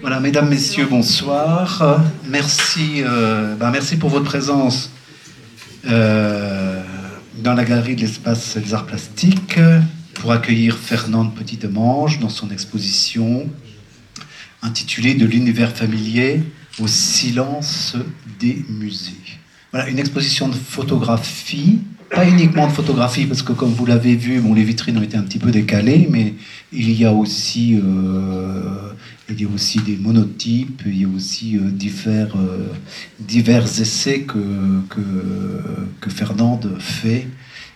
Voilà, mesdames, messieurs, bonsoir. Merci, merci pour votre présence dans la galerie de l'espace des arts plastiques pour accueillir Fernande Petit-Demange dans son exposition intitulée De l'univers familier au silence des musées. Voilà, une exposition de photographie, pas uniquement de photographie, parce que comme vous l'avez vu, bon, les vitrines ont été un petit peu décalées, mais il y a aussi des monotypes, il y a aussi divers essais que Fernande fait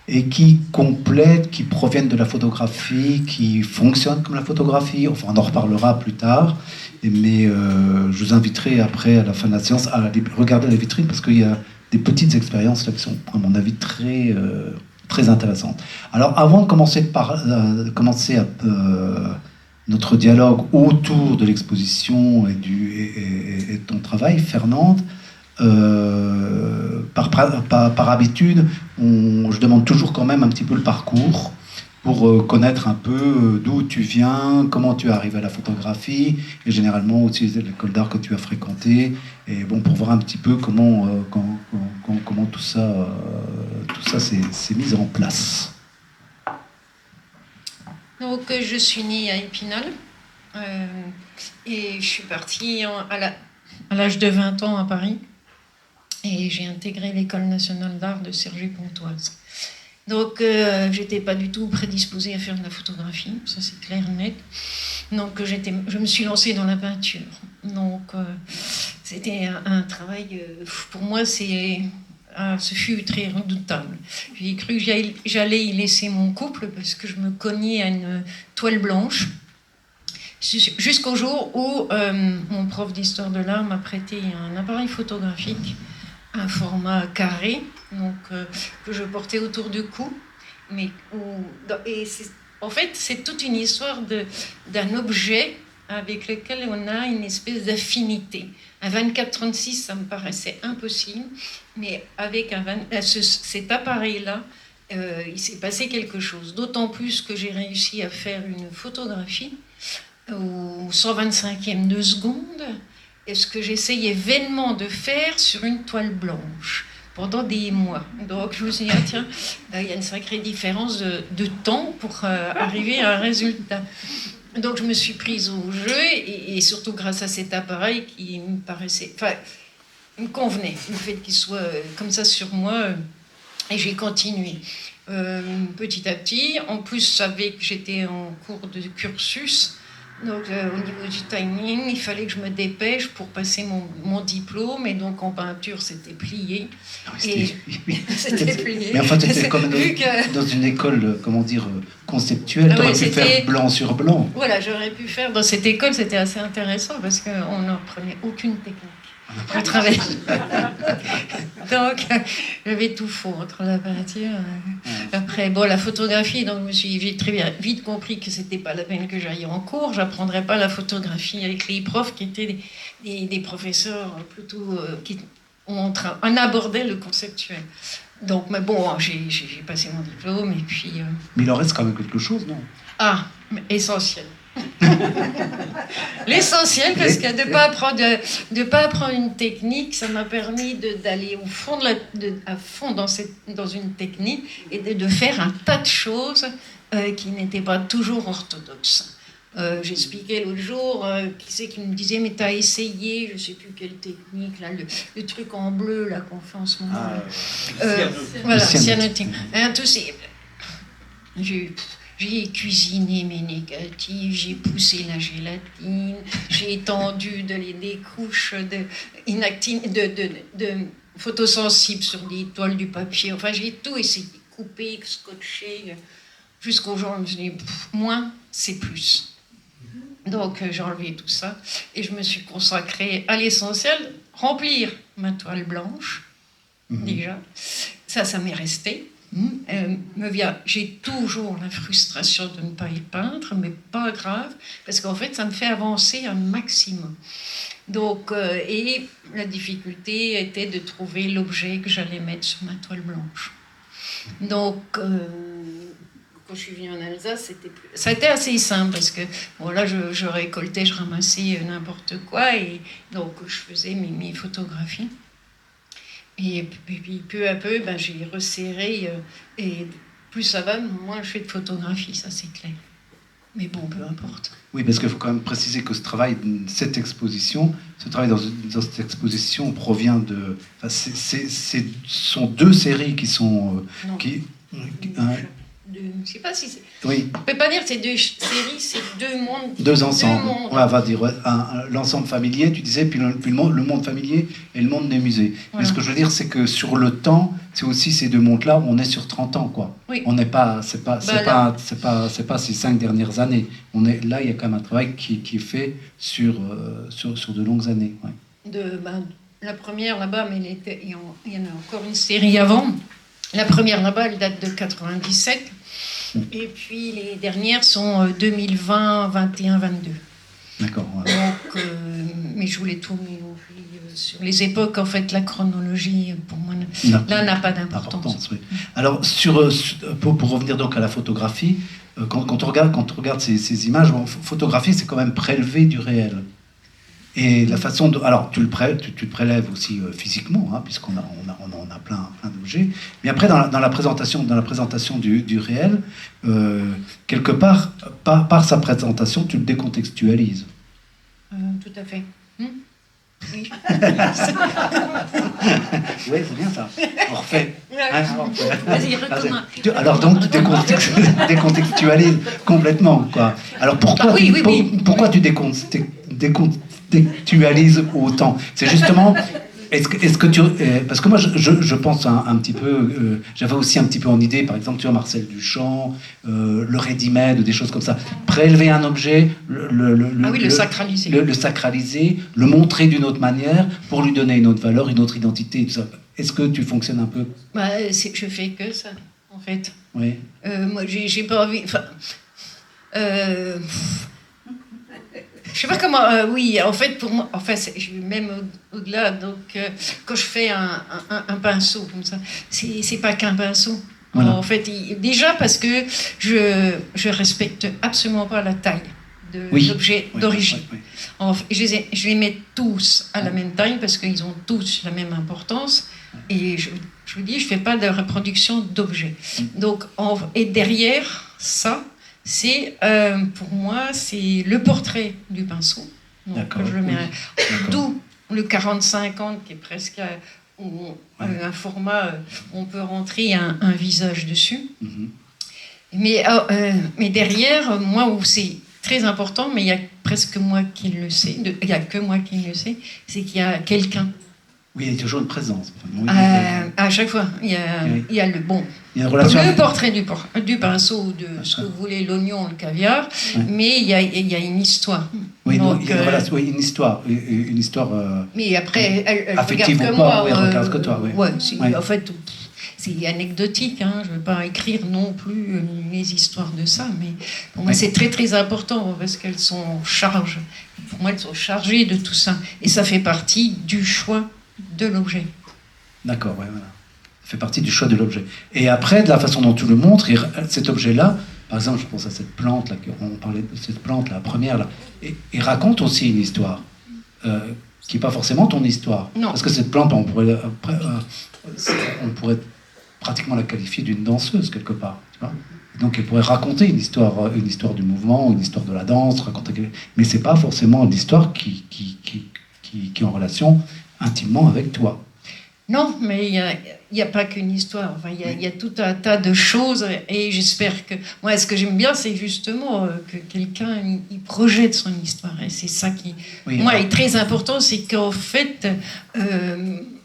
et qui complètent, qui proviennent de la photographie, qui fonctionnent comme la photographie. Enfin, on en reparlera plus tard, mais je vous inviterai après, à la fin de la séance, à regarder la vitrine parce qu'il y a des petites expériences là qui sont, à mon avis, très intéressantes. Alors, avant de commencer notre dialogue autour de l'exposition et de ton travail, Fernande, par habitude, je demande toujours quand même un petit peu le parcours pour connaître un peu d'où tu viens, comment tu arrives à la photographie, et généralement aussi l'école d'art que tu as fréquentée, et bon, pour voir un petit peu comment tout ça s'est mis en place. Donc, je suis née à Épinal et je suis partie à l'âge de 20 ans à Paris et j'ai intégré l'école nationale d'art de Cergy-Pontoise. Donc, j'étais pas du tout prédisposée à faire de la photographie, ça c'est clair et net. Donc, je me suis lancée dans la peinture. Donc, c'était un travail, pour moi, ce fut très redoutable. J'ai cru que j'allais y laisser mon couple parce que je me cognais à une toile blanche jusqu'au jour où mon prof d'histoire de l'art m'a prêté un appareil photographique, un format carré, donc, que je portais autour du cou. En fait, c'est toute une histoire d'un objet avec lequel on a une espèce d'affinité. Un 24-36, ça me paraissait impossible, mais avec cet appareil-là, il s'est passé quelque chose. D'autant plus que j'ai réussi à faire une photographie au 125e de seconde, et ce que j'essayais vainement de faire sur une toile blanche pendant des mois. Donc je me suis dit, tiens, il y a une sacrée différence de temps pour arriver à un résultat. Donc je me suis prise au jeu, et surtout grâce à cet appareil qui me paraissait... Enfin, me convenait, le fait qu'il soit comme ça sur moi, et j'ai continué. Petit à petit, en plus, je savais que j'étais en cours de cursus, donc au niveau du timing, il fallait que je me dépêche pour passer mon diplôme, et donc en peinture, c'était plié. C'était plié. Mais enfin, c'était comme dans une école, comment dire, conceptuelle, tu aurais pu faire blanc sur blanc. Voilà, j'aurais pu faire. Dans cette école, c'était assez intéressant parce qu'on n'apprenait aucune technique. On travaillait. Donc, j'avais tout faux entre la peinture. Après, bon, la photographie, donc j'ai très vite compris que c'était pas la peine que j'aille en cours. J'apprendrais pas la photographie avec les profs qui étaient des professeurs plutôt on abordait le conceptuel. Donc, mais bon, j'ai passé mon diplôme et puis. Mais il en reste quand même quelque chose, non? Ah, essentiel. L'essentiel, parce que de pas apprendre une technique, ça m'a permis d'aller au fond à fond dans une technique et de faire un tas de choses qui n'étaient pas toujours orthodoxes. J'expliquais l'autre jour, qui c'est qui me disait, mais t'as essayé, je sais plus quelle technique, là, le truc en bleu là qu'on fait en ce moment. Voilà, cyanotype. J'ai cuisiné mes négatifs, j'ai poussé la gélatine, j'ai étendu des couches de photosensibles sur des toiles du papier. Enfin, j'ai tout essayé, coupé, scotché, jusqu'au jour où je me suis dit, moins, c'est plus. Donc, j'ai enlevé tout ça et je me suis consacrée à l'essentiel, remplir ma toile blanche, déjà. Ça m'est resté. J'ai toujours la frustration de ne pas y peindre, mais pas grave, parce qu'en fait, ça me fait avancer un maximum. Donc, et la difficulté était de trouver l'objet que j'allais mettre sur ma toile blanche. Donc, quand je suis venue en Alsace, ça a été assez simple parce que bon, là, je récoltais, je ramassais n'importe quoi et donc je faisais mes photographies. Et puis peu à peu, ben, j'ai resserré et plus ça va, moins je fais de photographies, ça c'est clair. Mais bon, peu importe. Oui, parce qu'il faut quand même préciser que ce travail dans cette exposition provient de... Enfin, ce sont deux séries qui sont... Non. Je sais pas si c'est... Oui. On peut pas dire que c'est deux séries, c'est deux mondes. Deux ensembles. Deux mondes. Ouais, on va dire l'ensemble familier, tu disais, puis le monde familier et le monde des musées. Voilà. Mais ce que je veux dire, c'est que sur le temps, c'est aussi ces deux mondes-là, on est sur 30 ans, quoi. Oui. On n'est pas, c'est pas ces 5 dernières années. On est là, il y a quand même un travail qui est fait sur de longues années. Ouais. La première là-bas, mais il y en a encore une série avant. La première là-bas, elle date de 97. Et puis les dernières sont 2020, 21, 22. D'accord. Ouais. Donc, mais je voulais tout mélanger sur les époques. En fait, la chronologie, pour moi, là, n'a pas d'importance. Oui. Alors, pour revenir donc à la photographie, quand on regarde ces images, photographie, c'est quand même prélever du réel. Et la façon de... Alors, tu te prélèves aussi physiquement, hein, puisqu'on a plein d'objets. Mais après, dans la présentation du réel, quelque part, par sa présentation, tu le décontextualises. Tout à fait. Oui. Oui, c'est bien ça. On refait. Vas-y, recommence. Alors donc, tu décontextualises complètement, quoi. Alors pourquoi tu décontextualises autant? C'est justement... Est-ce que tu... parce que moi, je pense un petit peu... j'avais aussi un petit peu en idée, par exemple, tu vois, Marcel Duchamp, le ready-made, des choses comme ça. Prélever un objet, le sacraliser. Le sacraliser, le montrer d'une autre manière, pour lui donner une autre valeur, une autre identité, tout ça. Est-ce que tu fonctionnes un peu? Je fais que ça, en fait. Oui. Moi, j'ai pas envie... je sais pas comment. Oui, en fait, pour moi, je vais même au-delà. Donc, quand je fais un pinceau comme ça, c'est pas qu'un pinceau. Voilà. En fait, déjà parce que je respecte absolument pas la taille de l'objet d'origine. Oui. Je les mets tous à la même taille parce qu'ils ont tous la même importance. Et je vous dis, je fais pas de reproduction d'objets. Donc, et derrière ça. C'est, pour moi, c'est le portrait du pinceau. Donc, je le mets d'où le 40-50 qui est presque un format où on peut rentrer un visage dessus. Mm-hmm. Mais derrière, moi, où c'est très important, mais il y a presque moi qui le sais, il n'y a que moi qui le sais, c'est qu'il y a quelqu'un. Oui, il y a toujours une présence. À chaque fois, il y a le bon. Il y a une relation le portrait du pinceau, de ce que vous voulez, l'oignon, le caviar, mais il y a une histoire. Oui, donc, il y a une relation, une histoire. Mais après, elle affective regarde ou que pas, moi. oui, elle regarde que toi. Oui. En fait, c'est anecdotique. Hein, je ne veux pas écrire non plus les histoires de ça, mais pour moi, c'est très très important parce qu'elles sont chargées. Pour moi, elles sont chargées de tout ça, et ça fait partie du choix de l'objet. D'accord, ouais, voilà. Ça fait partie du choix de l'objet. Et après, de la façon dont tu le montres, cet objet-là, par exemple, je pense à cette plante, là, on parlait de cette plante, la première, là, et raconte aussi une histoire, qui n'est pas forcément ton histoire. Non. Parce que cette plante, on pourrait pratiquement la qualifier d'une danseuse, quelque part. Tu vois. Donc, elle pourrait raconter une histoire du mouvement, une histoire de la danse, mais ce n'est pas forcément une histoire qui est en relation intimement avec toi. Non, mais il n'y a pas qu'une histoire. Enfin, il y a tout un tas de choses. Et j'espère que... Moi, ce que j'aime bien, c'est justement que quelqu'un il projette son histoire. Et c'est ça qui, est très important. C'est qu'en fait,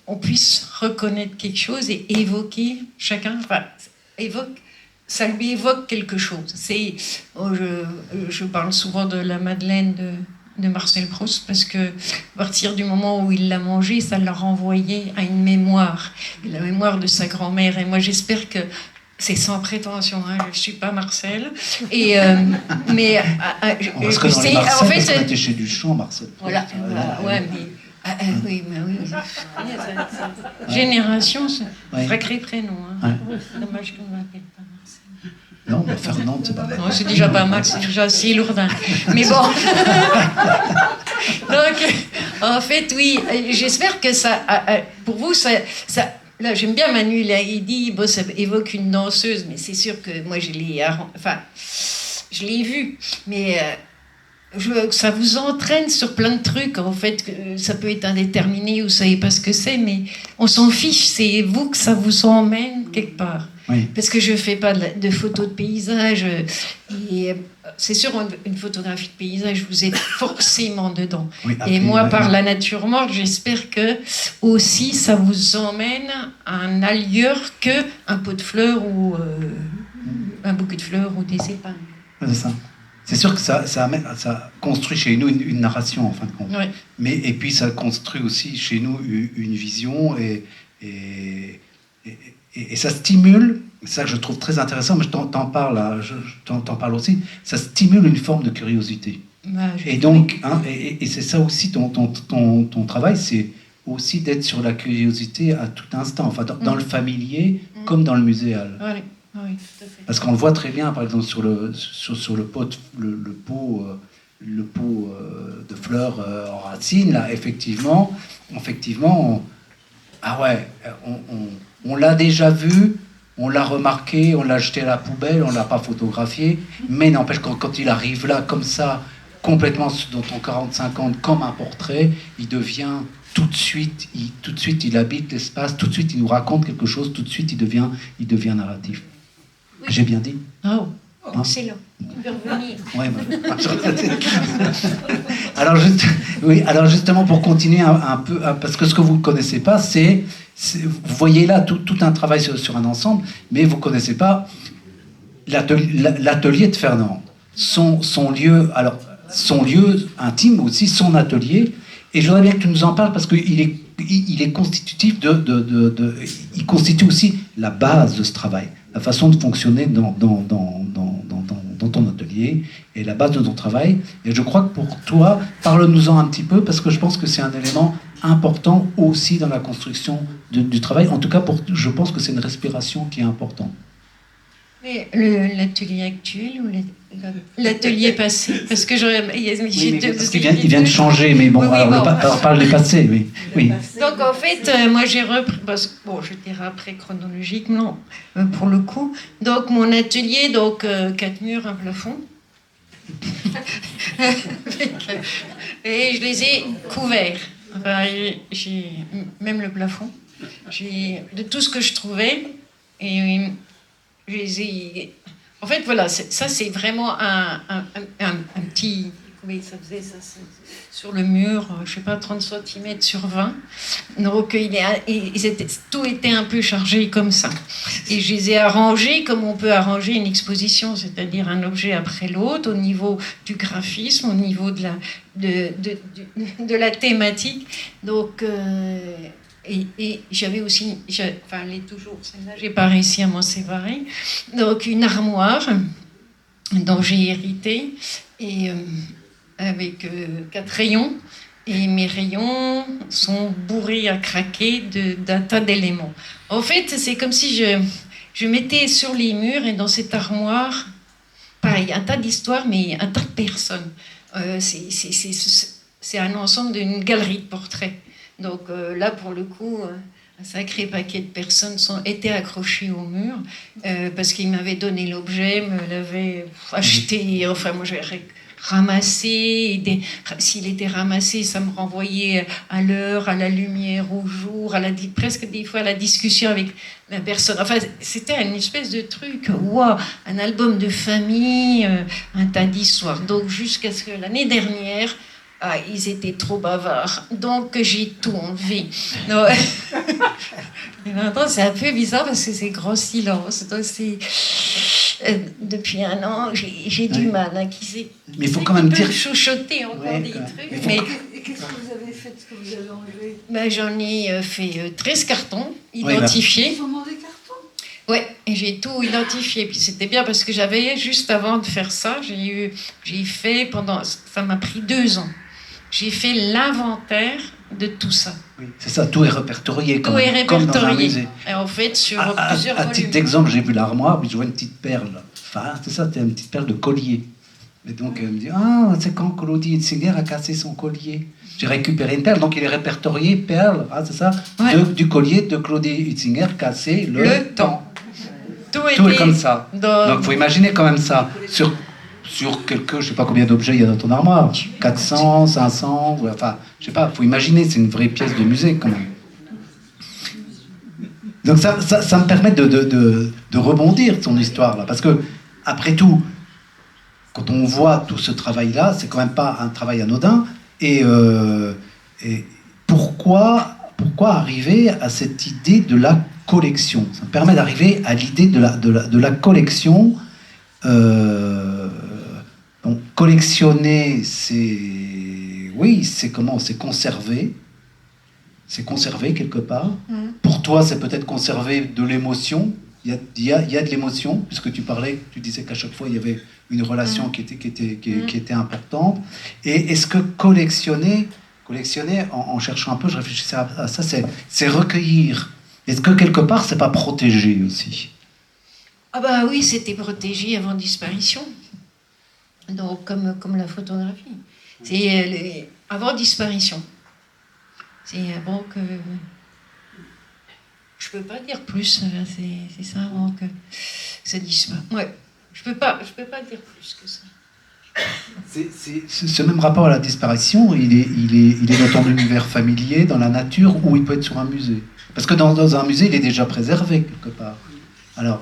on puisse reconnaître quelque chose et évoquer chacun. Enfin, ça lui évoque quelque chose. Je parle souvent de la Madeleine de Marcel Proust, parce que à partir du moment où il l'a mangé, ça l'a renvoyé à une mémoire, la mémoire de sa grand-mère. Et moi, j'espère que c'est sans prétention, hein, je ne suis pas Marcel. Et, mais parce que dans les Marcel, en fait, parce qu'on était chez Duchamp, Marcel. Voilà, ouais, mais... oui. Génération, c'est un sacré prénom. Hein. Ouais. Dommage qu'on ne m'appelle pas Marcel. Non, mais Fernande, c'est pas bête. Non, c'est déjà pas mal, c'est déjà assez lourdin. Mais bon. Donc, en fait, oui, j'espère que ça, pour vous, ça là, j'aime bien Manu, là, il dit, bon, ça évoque une danseuse, mais c'est sûr que moi, je l'ai vu, mais ça vous entraîne sur plein de trucs, en fait, que ça peut être indéterminé, vous savez pas ce que c'est, mais on s'en fiche, c'est vous que ça vous emmène quelque part. Oui. Parce que je fais pas de photos de paysage, et c'est sûr, une photographie de paysage, vous êtes forcément dedans. Oui, après, et moi, par la nature morte, j'espère que aussi ça vous emmène à un ailleurs que un pot de fleurs ou un bouquet de fleurs ou des épingles. C'est ça. C'est sûr que ça construit chez nous une narration, en fin de compte. Oui. Et puis, ça construit aussi chez nous une vision et ça stimule, c'est ça que je trouve très intéressant, mais je t'en parle, t'en parle aussi, ça stimule une forme de curiosité. Et donc, et c'est ça aussi ton travail, c'est aussi d'être sur la curiosité à tout instant, enfin dans le familier comme dans le muséal. Oui, tout à fait. Parce qu'on le voit très bien, par exemple, sur le pot, le pot de fleurs en racine, là, effectivement, on l'a déjà vu, on l'a remarqué, on l'a jeté à la poubelle, on l'a pas photographié, mais n'empêche quand il arrive là, comme ça, complètement dans ton 40-50, comme un portrait, il devient tout de suite, il habite l'espace, tout de suite, il nous raconte quelque chose, tout de suite, il devient narratif. Oui. J'ai bien dit. Oh, excellent. Tu peux revenir. Alors justement, pour continuer un peu, parce que ce que vous ne connaissez pas, c'est vous voyez là tout un travail sur un ensemble, mais vous ne connaissez pas l'atelier de Fernande. Son lieu intime aussi, son atelier. Et je voudrais bien que tu nous en parles parce qu'il est constitutif il constitue aussi la base de ce travail, la façon de fonctionner dans ton atelier et la base de ton travail. Et je crois que pour toi, parle-nous-en un petit peu parce que je pense que c'est un élément important aussi dans la construction du travail. En tout cas, je pense que c'est une respiration qui est importante. Mais l'atelier actuel ou l'atelier passé? Parce que parce qu'il vient de changer, mais bon, on parle du passé, oui. Donc en fait, moi j'ai repris, je dirais après chronologiquement, pour le coup. Donc mon atelier, 4 murs, un plafond. Et je les ai couverts. Enfin, j'ai même le plafond. De tout ce que je trouvais. Et en fait, voilà, ça c'est vraiment un petit... Oui, ça faisait ça sur le mur, je sais pas, 30 cm sur 20. Donc, tout était un peu chargé comme ça. Et je les ai arrangés comme on peut arranger une exposition, c'est-à-dire un objet après l'autre, au niveau du graphisme, au niveau de la thématique. Donc... Et j'avais aussi, toujours, celle-là, j'ai pas réussi à m'en séparer. Donc une armoire dont j'ai hérité, et avec 4 rayons. Et mes rayons sont bourrés à craquer d'un tas d'éléments. En fait, c'est comme si je mettais sur les murs et dans cette armoire, pareil, un tas d'histoires, mais un tas de personnes. C'est un ensemble d'une galerie de portraits. Donc là, pour le coup, un sacré paquet de personnes étaient accrochées au mur parce qu'ils m'avaient donné l'objet, me l'avaient acheté. Enfin, moi, j'ai ramassé. S'il était ramassé, ça me renvoyait à l'heure, à la lumière, au jour, presque des fois à la discussion avec la personne. Enfin, c'était une espèce de truc, wow, un album de famille, un tas d'histoires. Donc, jusqu'à ce que l'année dernière... ils étaient trop bavards, donc j'ai tout enlevé. C'est un peu bizarre parce que c'est grand silence. Donc depuis un an, j'ai du mal à acquiser. Mais il faut quand même dire... chuchoter encore des trucs. Et qu'est-ce que vous avez fait de ce que vous avez enlevé? J'en ai fait 13 cartons identifiés. Ils sont dans des cartons? Ouais, et j'ai tout identifié. Puis c'était bien parce que j'avais, juste avant de faire ça, ça m'a pris 2 ans. J'ai fait l'inventaire de tout ça. Oui, c'est ça, tout est répertorié comme dans un musée. Et en fait, sur plusieurs à titre d'exemple, j'ai vu l'armoire, puis je vois une petite perle Enfin, c'est ça, c'était une petite perle de collier. Et donc, elle me dit, ah, c'est quand Claudie Hitzinger a cassé son collier. J'ai récupéré une perle, donc il est répertorié perle, ah, c'est ça, du collier de Claudie Hitzinger cassé le temps. Tout est comme ça. Donc, il faut imaginer quand même ça. Sur quelques, je sais pas combien d'objets il y a dans ton armoire. 400, 500, enfin, je sais pas, il faut imaginer, c'est une vraie pièce de musée quand même. Donc ça me permet de rebondir de son histoire là, parce que après tout, quand on voit tout ce travail-là, c'est quand même pas un travail anodin. Et pourquoi arriver à cette idée de la collection? Ça me permet d'arriver à l'idée de la collection. Donc collectionner, c'est comment? C'est conserver. C'est conserver quelque part. Pour toi, c'est peut-être conserver de l'émotion. Il y a de l'émotion, puisque tu disais qu'à chaque fois, il y avait une relation qui était importante. Et est-ce que collectionner en cherchant un peu, je réfléchissais à ça, c'est recueillir. Est-ce que quelque part, c'est pas protéger aussi? Ah bah oui, c'était protégé avant disparition. Donc, comme la photographie. C'est avant disparition. C'est avant que... Je peux pas dire plus, c'est ça, avant que ça disparaisse. Ouais, je peux pas dire plus que ça. Ce même rapport à la disparition, il est dans ton univers familier, dans la nature, ou il peut être sur un musée. Parce que dans un musée, il est déjà préservé, quelque part. Alors,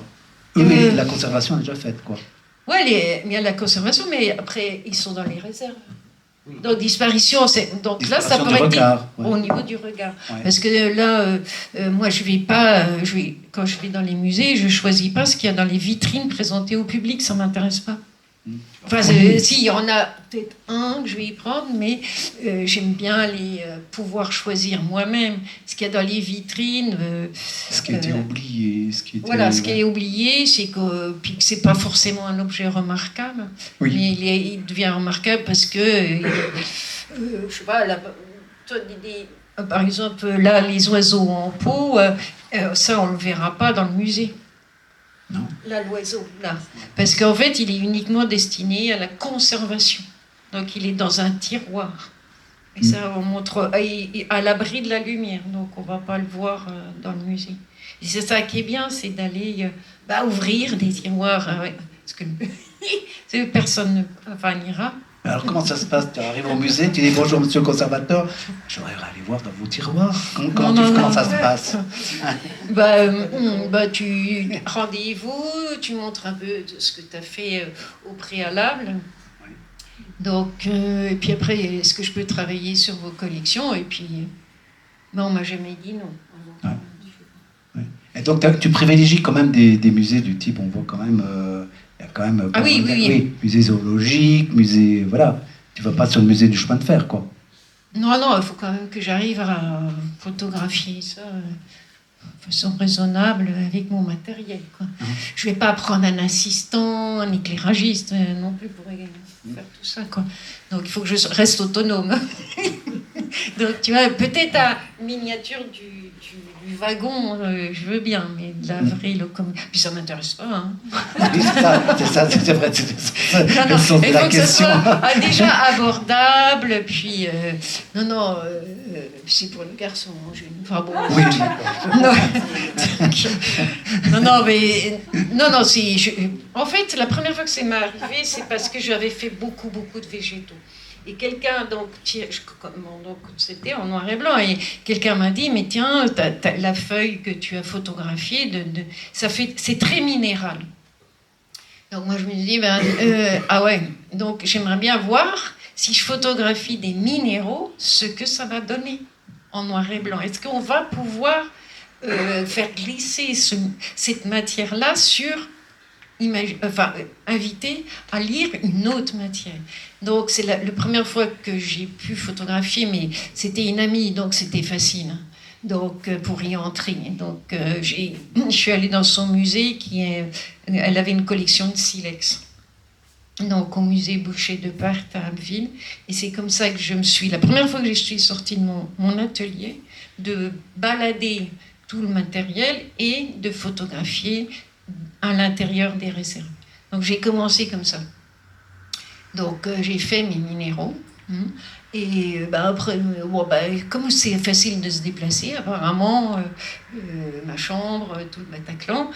la conservation est déjà faite, quoi. Oui, il y a la conservation, mais après, ils sont dans les réserves. Oui. Donc, disparition, là, ça pourrait être au niveau du regard. Ouais. Parce que là, moi, quand je vais dans les musées, je ne choisis pas ce qu'il y a dans les vitrines présentées au public, ça ne m'intéresse pas. Enfin, si, il y en a peut-être un que je vais y prendre, mais j'aime bien pouvoir choisir moi-même ce qu'il y a dans les vitrines. Ce qui a été oublié. Ce qui est oublié, c'est que c'est pas forcément un objet remarquable, mais il devient remarquable parce que, je sais pas, par exemple, là, les oiseaux en pot, ça, on le verra pas dans le musée. Non. Là, l'oiseau, là. Parce qu'en fait, il est uniquement destiné à la conservation. Donc, il est dans un tiroir. Et ça, on montre à l'abri de la lumière. Donc, on ne va pas le voir dans le musée. Et c'est ça qui est bien, c'est d'aller ouvrir des tiroirs. Parce que personne n'ira. Alors, comment ça se passe? Tu arrives au musée, tu dis bonjour, monsieur le conservateur. J'aimerais aller voir dans vos tiroirs. Comment ça se passe? Tu rendez-vous, tu montres un peu de ce que tu as fait au préalable. Oui. Donc, et puis après, est-ce que je peux travailler sur vos collections? Et puis, on m'a jamais dit non. Ouais. Ouais. Et donc, tu privilégies quand même des musées du type, on voit quand même. Il y a quand même oui, musée zoologique, musée, voilà. Tu vas pas sur le musée du chemin de fer, quoi. Non, il faut quand même que j'arrive à photographier ça de façon raisonnable avec mon matériel, quoi. Je vais pas prendre un assistant, un éclairagiste non plus pour faire tout ça, quoi. Donc il faut que je reste autonome. Donc tu vois, peut-être à miniature du wagon, je veux bien, mais de la vraie locomotive. Puis ça m'intéresse pas. Hein. Oui, c'est vrai. Il faut que ça soit déjà abordable, puis c'est pour le garçon. Enfin bon. Oui. En fait, la première fois que c'est m'est arrivé, c'est parce que j'avais fait beaucoup de végétaux. Et quelqu'un, donc c'était en noir et blanc, et quelqu'un m'a dit, mais tiens, la feuille que tu as photographiée, c'est très minéral. Donc moi je me dis, donc j'aimerais bien voir, si je photographie des minéraux, ce que ça va donner en noir et blanc. Est-ce qu'on va pouvoir faire glisser cette matière-là sur... inviter à lire une autre matière. Donc, c'est la première fois que j'ai pu photographier, mais c'était une amie, donc c'était facile. Donc, pour y entrer. Donc, je suis allée dans son musée, elle avait une collection de silex. Donc, au musée Boucher de Perthes à Abbeville. Et c'est comme ça que la première fois que je suis sortie de mon atelier, de balader tout le matériel et de photographier à l'intérieur des réserves. Donc j'ai commencé comme ça. Donc j'ai fait mes minéraux. Et après, comme c'est facile de se déplacer, apparemment, ma chambre, tout le Bataclan,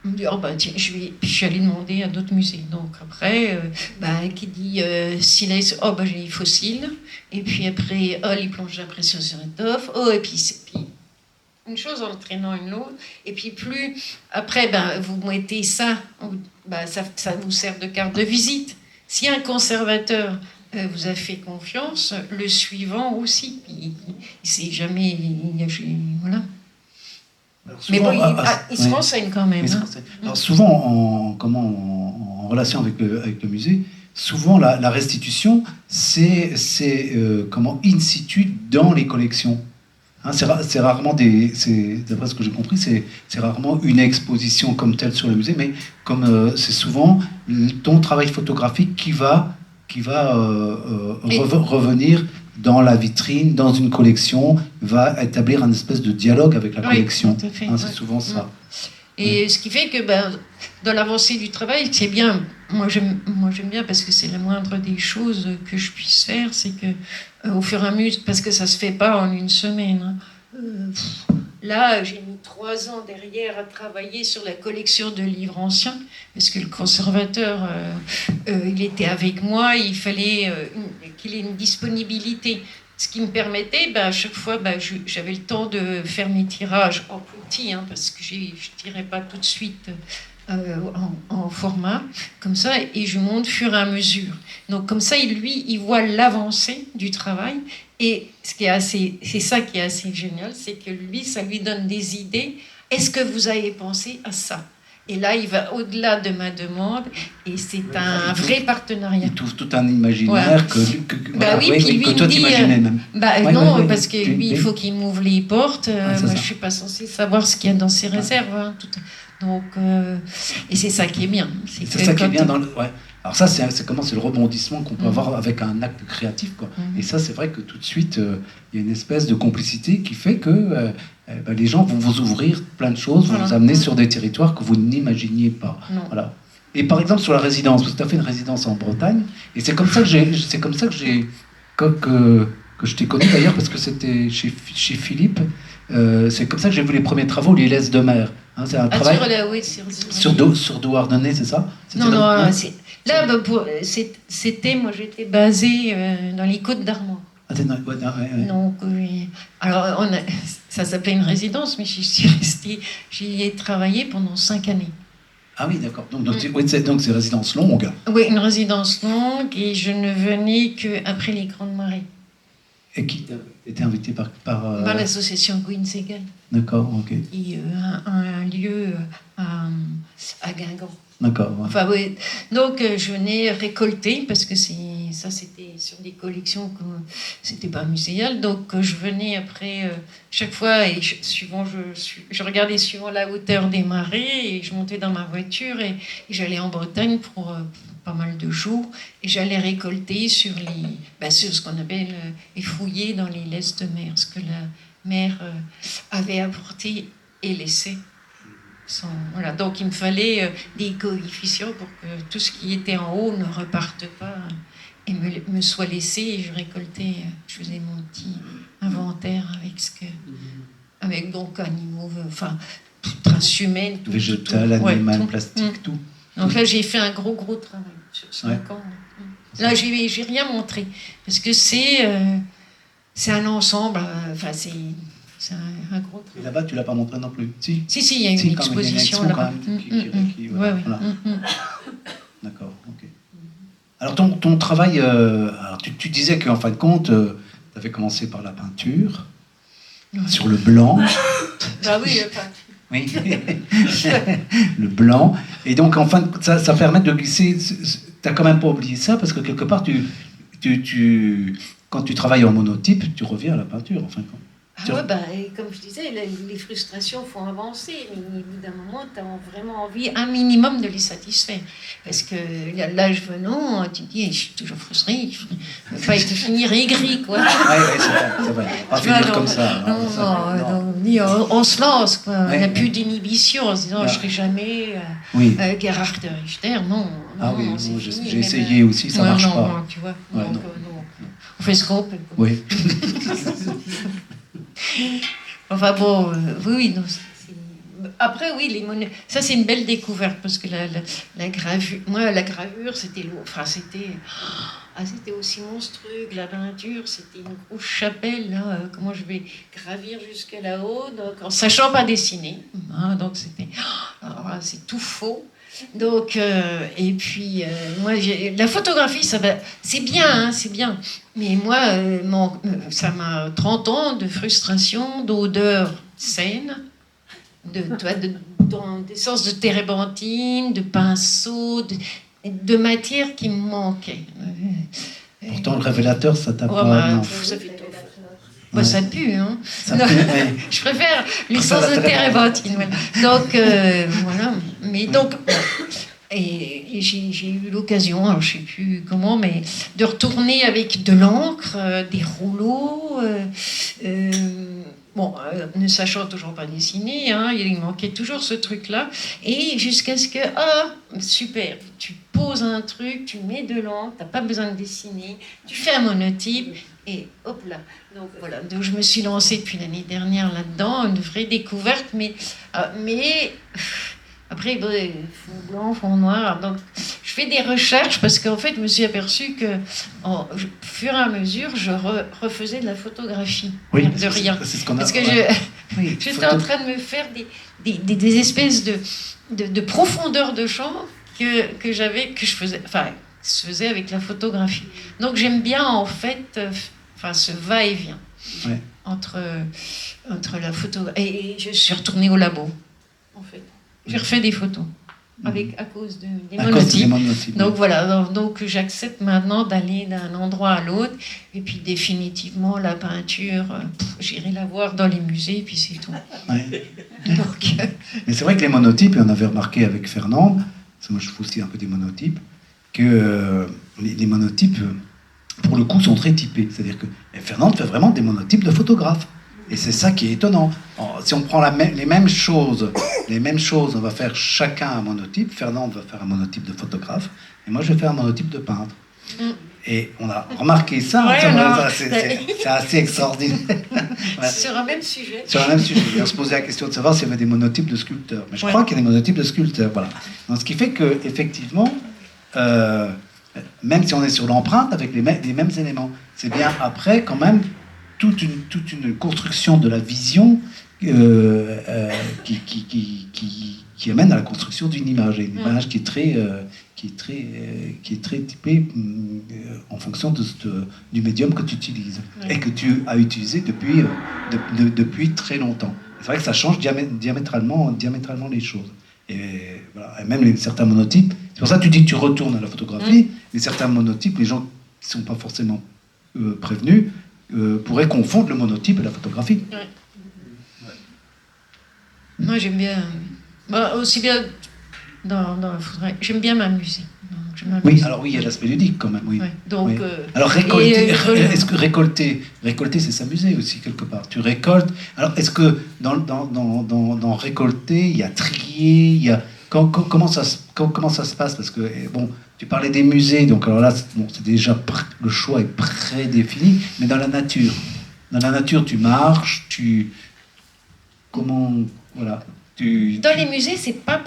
on me dit, tiens, puis je suis allée demander à d'autres musées. Donc après, qui dit silex, j'ai les fossiles. Et puis après, les planches d'impression sur étoffe. Et puis une chose entraînant une autre. Et puis plus, après, vous mettez ça, ça vous sert de carte de visite. Si un conservateur vous a fait confiance, le suivant aussi. Il sait jamais. Voilà. Mais bon, il se renseigne quand même. Alors souvent, en relation avec le musée, souvent la restitution, c'est in situ dans les collections. Hein, c'est rarement d'après ce que j'ai compris, c'est rarement une exposition comme telle sur le musée, mais comme c'est souvent ton travail photographique qui va revenir dans la vitrine, dans une collection, va établir un espèce de dialogue avec la collection. Tout à fait, c'est souvent ça. Et ce qui fait que dans l'avancée du travail, c'est bien. Moi j'aime bien parce que c'est la moindre des choses que je puisse faire, c'est que au fur et à mesure, parce que ça se fait pas en une semaine. Là, j'ai mis 3 ans derrière à travailler sur la collection de livres anciens, parce que le conservateur, il était avec moi, il fallait qu'il ait une disponibilité. Ce qui me permettait, à chaque fois, j'avais le temps de faire mes tirages en petit, parce que je ne tirais pas tout de suite en format, comme ça, et je monte au fur et à mesure. Donc comme ça, il voit l'avancée du travail. Et c'est ça qui est assez génial, c'est que lui, ça lui donne des idées. Est-ce que vous avez pensé à ça ? Et là, il va au-delà de ma demande, et c'est un vrai partenariat. Il trouve tout un imaginaire que toi t'imaginais même. Parce que lui, il faut qu'il m'ouvre les portes. Moi, je suis pas censée savoir ce qu'il y a dans ses réserves. Donc, et c'est ça qui est bien. C'est ça qui est bien dans le. Ouais. Alors ça, c'est le rebondissement qu'on peut avoir avec un acte créatif, quoi. Et ça, c'est vrai que tout de suite, il y a une espèce de complicité qui fait que les gens vont vous ouvrir plein de choses, vont vous amener sur des territoires que vous n'imaginiez pas. Voilà. Et par exemple, sur la résidence, parce que tu as fait une résidence en Bretagne, et c'est comme ça que je t'ai connu d'ailleurs, parce que c'était chez Philippe. C'est comme ça que j'ai vu les premiers travaux, les laisses de mer. C'est un travail sur Douarnenez, c'est ça? Non, c'était, moi j'étais basée dans les Côtes d'Armor. Donc, oui. Alors, ça s'appelait une résidence, mais j'y ai travaillé pendant 5 années. Ah oui, d'accord. Donc c'est résidence longue. Oui, une résidence longue, et je ne venais qu'après les grandes marées. Et qui était invité par l'association Gouin Segal. D'accord, ok. Qui un lieu à Guingamp. D'accord. Ouais. Enfin, oui. Donc, je venais récolter, parce que c'était sur des collections que c'était pas muséal. Donc, je venais après, chaque fois, et je regardais suivant la hauteur des marées, et je montais dans ma voiture, et j'allais en Bretagne pour pas mal de jours, et j'allais récolter sur ce qu'on appelle et fouiller dans les laisses de mer, ce que la mer avait apporté et laissé. Voilà. Donc il me fallait des coefficients pour que tout ce qui était en haut ne reparte pas et me soit laissé, et je récoltais, je faisais mon petit inventaire avec donc animaux, traces humaines, tout, végétal, animal, plastique, tout. Donc là j'ai fait un gros travail sur 5 ans. Là j'ai rien montré, parce que c'est un ensemble, c'est un gros travail. Et là-bas, tu ne l'as pas montré non plus? Si, il y a une exposition là-bas. Voilà. D'accord, ok. Alors, ton travail, tu disais qu'en fin de compte, tu avais commencé par la peinture, sur le blanc. Oui, oui, le blanc. Et donc, en fin de compte, ça permet de glisser. Tu n'as quand même pas oublié ça, parce que quelque part, quand tu travailles en monotype, tu reviens à la peinture, en fin de compte. Ah ouais, et comme je disais, les frustrations font avancer, mais au bout d'un moment, tu as vraiment envie un minimum de les satisfaire. Parce que l'âge venant, tu te dis, je suis toujours frustrée, je ne veux pas être finir aigri, quoi. Oui, c'est vrai. Pas finir comme ça. Non. On se lance, quoi. On n'a plus d'inhibition en se disant, je ne serai jamais Gerhard Richter, non. Ah oui, j'ai essayé aussi, ça ne marche pas. Non, tu vois. Donc, on fait ce qu'on peut. Oui. Enfin bon, oui, non, après oui, ça c'est une belle découverte parce que la gravure, moi la gravure c'était lourd, enfin c'était aussi monstrueux que la peinture, c'était une grosse chapelle là, comment je vais gravir jusque là-haut, donc en sachant pas dessiner, donc c'était, c'est tout faux. Donc, et puis, moi, la photographie, c'est bien, c'est bien. Mais moi, ça m'a 30 ans de frustration, d'odeur saine, d'essence de térébenthine, de pinceau, de matière qui me manquait. Pourtant, le révélateur, ça t'a pas... Non. Ça fait tout. Ça pue, hein. Je préfère l'essence de térébenthine. Voilà. Donc, voilà. Mais donc, et j'ai eu l'occasion, alors je ne sais plus comment, mais de retourner avec de l'encre, des rouleaux, ne sachant toujours pas dessiner, il manquait toujours ce truc-là, et jusqu'à ce que, super, tu poses un truc, tu mets de l'encre, tu n'as pas besoin de dessiner, tu fais un monotype, et hop là. Donc voilà, donc je me suis lancée depuis l'année dernière là-dedans, une vraie découverte, mais après, fond blanc, fond noir. Donc je fais des recherches parce qu'en fait, je me suis aperçue que, au fur et à mesure, je refaisais de la photographie. Oui, de rien. C'est ce qu'on a. Parce que j'étais en train de me faire des espèces de profondeur de champ que je faisais avec la photographie. Donc j'aime bien en fait ce va-et-vient entre la photo et je suis retournée au labo en fait. J'ai refait des photos à cause des monotypes. Donc voilà, donc j'accepte maintenant d'aller d'un endroit à l'autre et puis définitivement la peinture, j'irai la voir dans les musées et puis c'est tout. Donc, mais c'est vrai que les monotypes, et on avait remarqué avec Fernande, parce que moi je fais aussi un peu des monotypes, que les monotypes, pour le coup, sont très typés. C'est-à-dire que Fernande fait vraiment des monotypes de photographes. Et c'est ça qui est étonnant. Si on prend les mêmes choses, on va faire chacun un monotype. Fernande va faire un monotype de photographe, et moi je vais faire un monotype de peintre. Et on a remarqué ça, c'est assez extraordinaire. Sur un même sujet. Sur un même sujet. Et on se posait la question de savoir s'il y avait des monotypes de sculpteurs. Mais je crois qu'il y a des monotypes de sculpteurs. Voilà. Donc, ce qui fait qu'effectivement, même si on est sur l'empreinte avec les mêmes éléments, c'est bien après quand même toute une construction de la vision qui amène à la construction d'une image, et une image qui est très typée en fonction du médium que tu utilises et que tu as utilisé depuis très longtemps. C'est vrai que ça change diamétralement les choses. Et, voilà. Et même certains monotypes, c'est pour ça que tu dis que tu retournes à la photographie, mais certains monotypes, les gens qui ne sont pas forcément prévenus, pourraient confondre le monotype et la photographie. Moi, j'aime bien... aussi bien dans la photographie, j'aime bien m'amuser. Oui, alors oui, il y a l'aspect ludique quand même. Oui. Donc, alors est-ce que récolter, c'est s'amuser aussi quelque part. Tu récoltes. Alors est-ce que dans récolter, il y a trier, il y a comment ça se passe, parce que tu parlais des musées, donc alors là c'est déjà le choix est prédéfini, mais dans la nature, tu marches, dans les musées c'est pas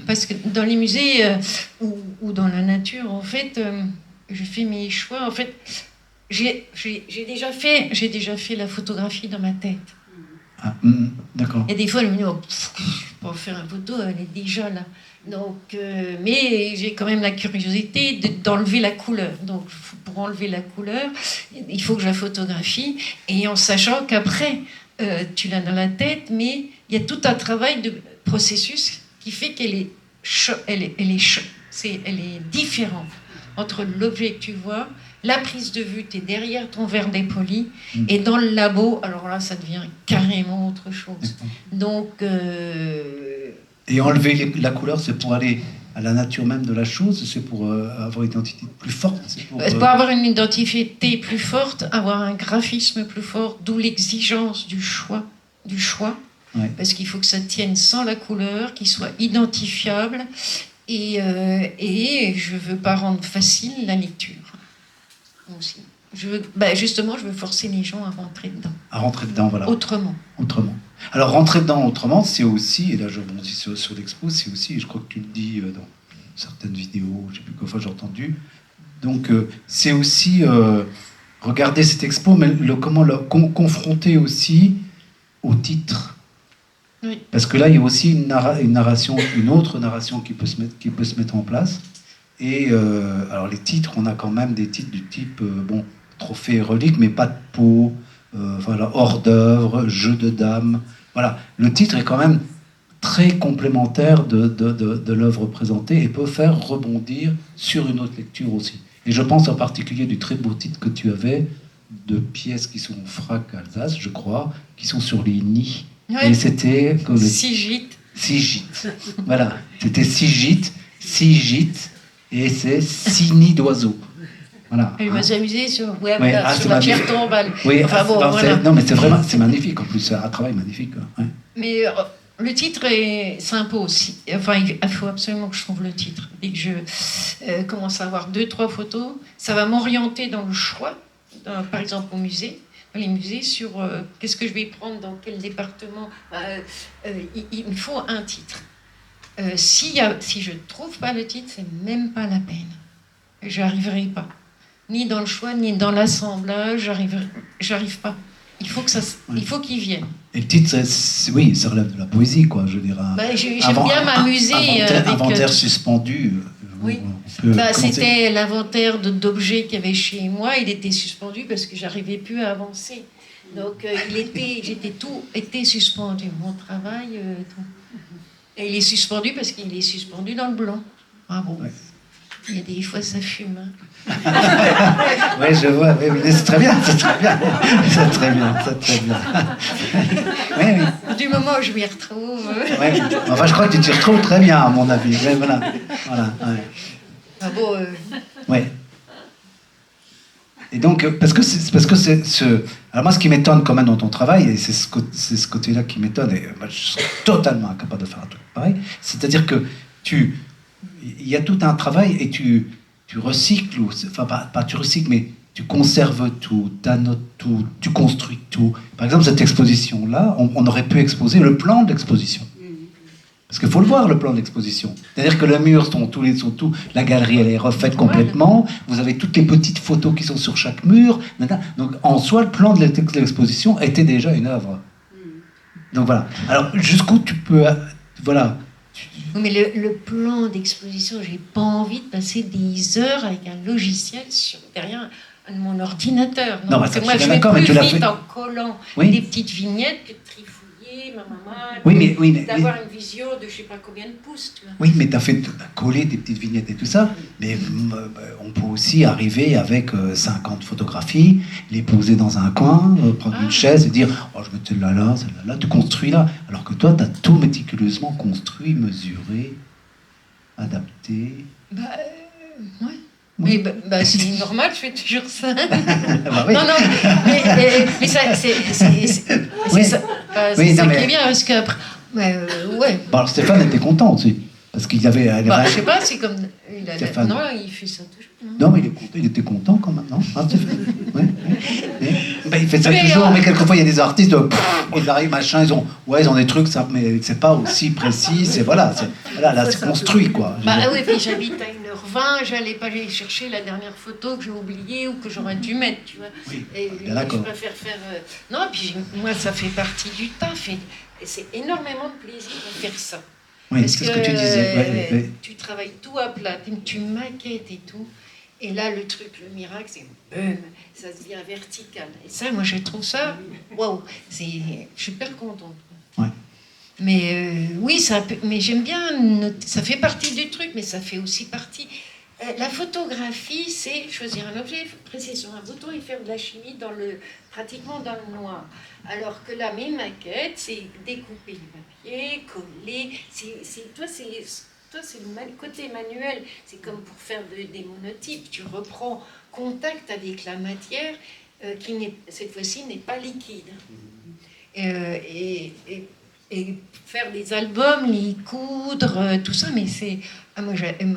parce que dans les musées ou dans la nature, en fait, je fais mes choix. En fait, j'ai déjà fait la photographie dans ma tête. D'accord. Et des fois, je me dis, pour faire une photo, elle est déjà là. Donc, mais j'ai quand même la curiosité d'enlever la couleur. Donc, pour enlever la couleur, il faut que je la photographie, et en sachant qu'après, tu l'as dans la tête, mais il y a tout un travail de processus qui fait qu'elle est différente entre l'objet que tu vois, la prise de vue, tu es derrière ton verre dépoli, et dans le labo, alors là, ça devient carrément autre chose. Donc... Et enlever la couleur, c'est pour aller à la nature même de la chose, c'est pour avoir une identité plus forte. C'est pour avoir une identité plus forte, avoir un graphisme plus fort, d'où l'exigence du choix. Ouais. Parce qu'il faut que ça tienne sans la couleur, qu'il soit identifiable, et je ne veux pas rendre facile la lecture. Aussi. Justement, je veux forcer les gens à rentrer dedans. À rentrer dedans, voilà. Autrement. Alors, rentrer dedans autrement, c'est aussi, et là je rebondis sur l'expo, c'est aussi, et je crois que tu le dis dans certaines vidéos, je ne sais plus quoi, j'ai entendu, donc c'est aussi regarder cette expo, mais comment la confronter aussi au titre. Oui. Parce que là, il y a aussi une narration, une autre narration qui peut se mettre en place. Et alors les titres, on a quand même des titres du type trophée et relique, mais pas de peau, voilà, hors d'œuvre, jeu de dames. Voilà, le titre est quand même très complémentaire de l'œuvre présentée et peut faire rebondir sur une autre lecture aussi. Et je pense en particulier du très beau titre que tu avais de pièces qui sont en frac Alsace, je crois, qui sont sur les nids. Oui. Et c'était Sigit. Voilà, c'était Sigit, et c'est 6 nids d'oiseaux. Voilà. Je me suis amusée sur la pierre tombale. Oui, voilà. Non, mais c'est magnifique en plus, c'est un travail magnifique. Ouais. Mais le titre s'impose. Enfin, il faut absolument que je trouve le titre. Dès que je commence à avoir 2-3 photos, ça va m'orienter dans le choix, par exemple au musée. Les musées sur qu'est-ce que je vais prendre dans quel département. Il me faut un titre. Si je ne trouve pas le titre, c'est même pas la peine. Je n'arriverai pas. Ni dans le choix, ni dans l'assemblage, j'arrive pas. Il faut qu'il vienne. Et le titre, ça relève de la poésie, quoi, je dirais. J'aime bien m'amuser. Inventaire suspendu. Oui. C'était l'inventaire d'objets qu'il y avait chez moi. Il était suspendu parce que j'arrivais plus à avancer. Donc tout était suspendu. Mon travail, tout. Et il est suspendu parce qu'il est suspendu dans le blanc. Bravo. Ouais. Il y a des fois ça fume. Oui, je vois. Oui, c'est très bien. C'est très bien. Oui. Du moment où je m'y retrouve. Ouais. Enfin, je crois que tu t'y retrouves très bien, à mon avis. Ouais, voilà. Ouais. Ah bon. Ouais. Et donc, parce que c'est alors moi, ce qui m'étonne quand même dans ton travail, et c'est ce côté-là qui m'étonne, et moi, je serais totalement incapable de faire un truc pareil, c'est-à-dire que il y a tout un travail et tu recycles, enfin pas tu recycles, mais tu conserves tout, tu annotes tout, tu construis tout. Par exemple, cette exposition-là, on aurait pu exposer le plan de l'exposition. Parce qu'il faut le voir, le plan de l'exposition. C'est-à-dire que les murs sont tout, la galerie elle est refaite complètement, vous avez toutes les petites photos qui sont sur chaque mur. Donc en soi, le plan de l'exposition était déjà une œuvre. Donc voilà. Alors jusqu'où tu peux... Voilà. Mais le plan d'exposition, j'ai pas envie de passer des heures avec un logiciel derrière mon ordinateur. Non, parce que moi, je vais plus vite en collant des petites vignettes que de trifouiller ma maman, d'avoir une vision de je sais pas combien de pouces. Tu vois. Oui, mais t'as collé des petites vignettes et tout ça, mais on peut aussi arriver avec 50 photographies, les poser dans un coin, prendre une chaise et dire « Oh, je mets celle-là, celle-là, tu construis là ». Alors que toi, t'as tout méticuleusement construit, mesuré, adapté. Ouais. Oui. Mais c'est normal, je fais toujours ça. Oui. Non, mais ça, c'est ça qui est bien, parce qu'après... ouais. Bon, alors Stéphane était content aussi, parce qu'il avait... je sais pas, c'est comme... Non, il fait ça toujours. Non, mais il était content quand même, non Stéphane. Ouais. Il fait ça toujours, mais quelquefois il y a des artistes, ils arrivent, machin, ils ont des trucs, ça, mais c'est pas aussi précis, là c'est construit, quoi. Oui, puis j'habite à 1h20, j'allais pas aller chercher la dernière photo que j'ai oubliée ou que j'aurais dû mettre, tu vois. Oui, et je préfère faire... Non, puis moi, ça fait partie du taf, et c'est énormément de plaisir de faire ça. Oui, c'est ce que tu disais. Tu travailles tout à plat, tu maquettes et tout. Et là, le miracle, c'est boum, ça devient vertical. Et ça, moi, je trouve ça, waouh, je suis super contente. Ouais. Mais oui, mais j'aime bien, ça fait partie du truc, mais ça fait aussi partie La photographie, c'est choisir un objet, presser sur un bouton et faire de la chimie pratiquement dans le noir. Alors que là, mes maquettes, c'est découper le papier, coller. Toi, c'est le côté manuel. C'est comme pour faire des monotypes. Tu reprends contact avec la matière qui, cette fois-ci, n'est pas liquide. Et faire des albums, les coudre, tout ça, mais c'est... moi,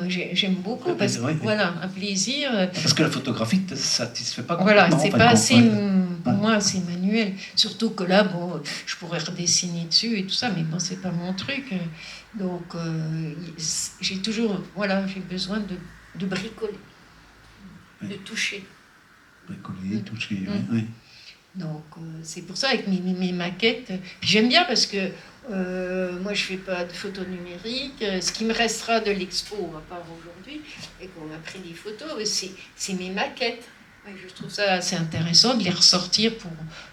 j'aime beaucoup, parce que, voilà, un plaisir. Parce que la photographie ne te satisfait pas complètement. Voilà, c'est pas assez... Pour moi, c'est manuel. Surtout que là, bon, je pourrais redessiner dessus et tout ça, mais bon, c'est pas mon truc. Donc, j'ai toujours... Voilà, j'ai besoin de bricoler, de toucher. Bricoler, toucher, oui. Donc, c'est pour ça, avec mes maquettes, puis j'aime bien parce que moi, je fais pas de photos numériques. Ce qui me restera de l'expo, à part aujourd'hui, et qu'on a pris des photos, c'est mes maquettes. Et je trouve ça assez intéressant de les ressortir pour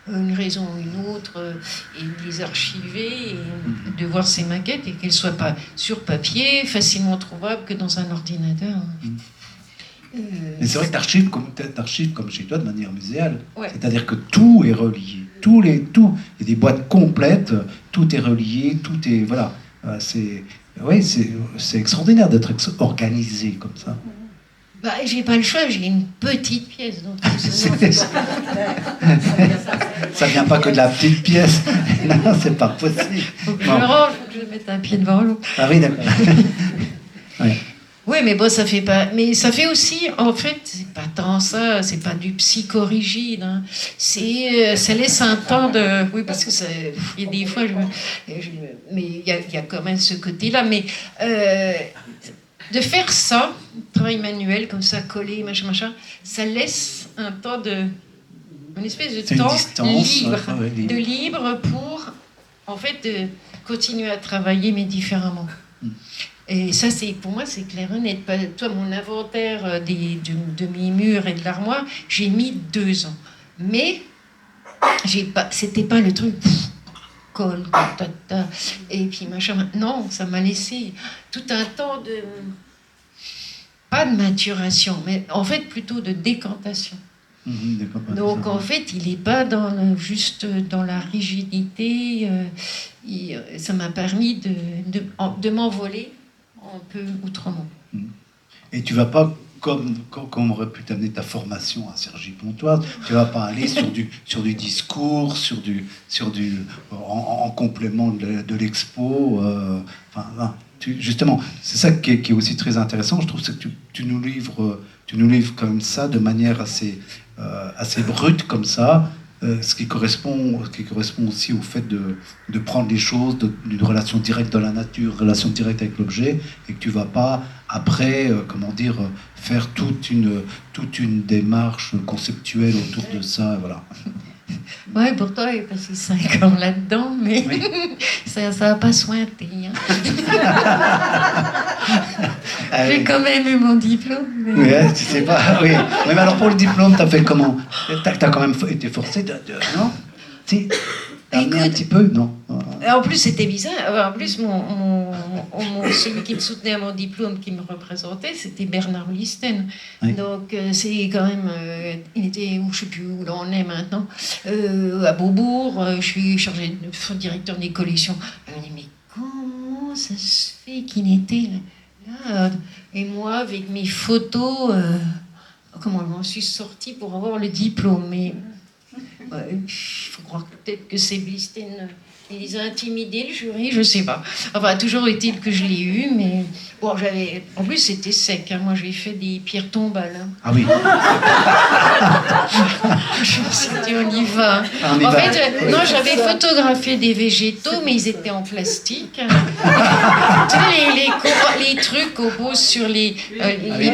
une raison ou une autre, et de les archiver, et de voir ces maquettes, et qu'elles soient pas sur papier, facilement trouvables que dans un ordinateur. Mais c'est vrai que t'archives comme chez toi de manière muséale. Ouais. C'est-à-dire que tout est relié. Tout. Il y a des boîtes complètes, tout est relié, tout est... Voilà. C'est extraordinaire d'être organisé comme ça. Bah, j'ai pas le choix, j'ai une petite pièce. Donc ça vient pas que de la petite pièce. Non, c'est pas possible. Faut que je me range, faut que je mette un pied devant l'autre. Ah oui, d'accord. Ouais. Oui, mais bon, ça fait pas. Mais ça fait aussi, en fait, c'est pas tant ça, c'est pas du psychorigide. Hein. Ça laisse un temps de. Oui, parce que il y a des fois, mais il y a quand même ce côté-là. Mais de faire ça, travail manuel, comme ça, coller, machin, ça laisse un temps une espèce de temps libre pour, en fait, continuer à travailler, mais différemment. Et ça, pour moi, c'est clair et net. Toi, mon inventaire de mes murs et de l'armoire, j'ai mis 2 ans. Mais c'était pas le truc colle, et puis machin. Non, ça m'a laissé tout un temps pas de maturation, mais en fait plutôt de décantation. Donc en fait, il n'est pas juste dans la rigidité. Ça m'a permis de m'envoler un peu autrement. Et tu vas pas, comme aurait pu t'amener ta formation à Cergy-Pontoise, tu vas pas aller sur du discours, en complément de l'expo. Justement, c'est ça qui est aussi très intéressant. Je trouve que tu nous livres comme ça, de manière assez brute comme ça. Ce qui correspond aussi au fait de prendre les choses d'une relation directe dans la nature, relation directe avec l'objet, et que tu vas pas après, faire toute une démarche conceptuelle autour de ça, voilà. Ouais, pourtant, il est passé 5 ans là-dedans, mais oui. ça n'a pas sointé. Hein. J'ai quand même eu mon diplôme. Mais... Oui, tu sais pas. Oui. Mais alors pour le diplôme, t'as fait comment? T'as quand même été forcé non? Si. T'as amené un petit peu, non? En plus, c'était bizarre. En plus, celui qui me soutenait à mon diplôme, qui me représentait, c'était Bernard Listen. Oui. Donc, c'est quand même... il était, je ne sais plus où on est maintenant, à Beaubourg. Je suis chargée de directeur des collections. Je me dis, mais comment ça se fait qu'il était là? Et moi, avec mes photos, comment je m'en suis sortie pour avoir le diplôme? Mais il faut croire peut-être que c'est Listen... Ils ont intimidé le jury, je sais pas. Enfin, toujours est-il que je l'ai eu, mais bon, en plus, c'était sec. Hein. Moi, j'ai fait des pierres tombales. Hein. Ah oui. Je me suis dit, on y va. En fait, non, j'avais photographié des végétaux, mais ils étaient en plastique. Tu sais, les trucs qu'on pose sur les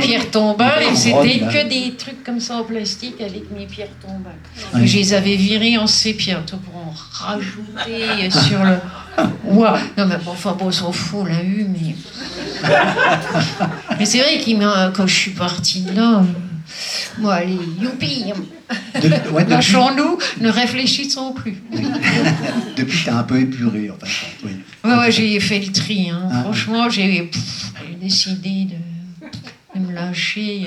pierres tombales, et c'était que des trucs comme ça en plastique avec mes pierres tombales. Oui. Je les avais virées en sépia pour en rajouter sur le... Wow. Non, mais bon, on s'en fout, on l'a eu, mais... Mais c'est vrai quand je suis partie de là, moi, allez, youpi, lâchons-nous, ne réfléchissons plus. Depuis, t'as un peu épuré, en fait. Oui. Ouais, j'ai fait le tri. Hein. Franchement, j'ai décidé de me lâchée.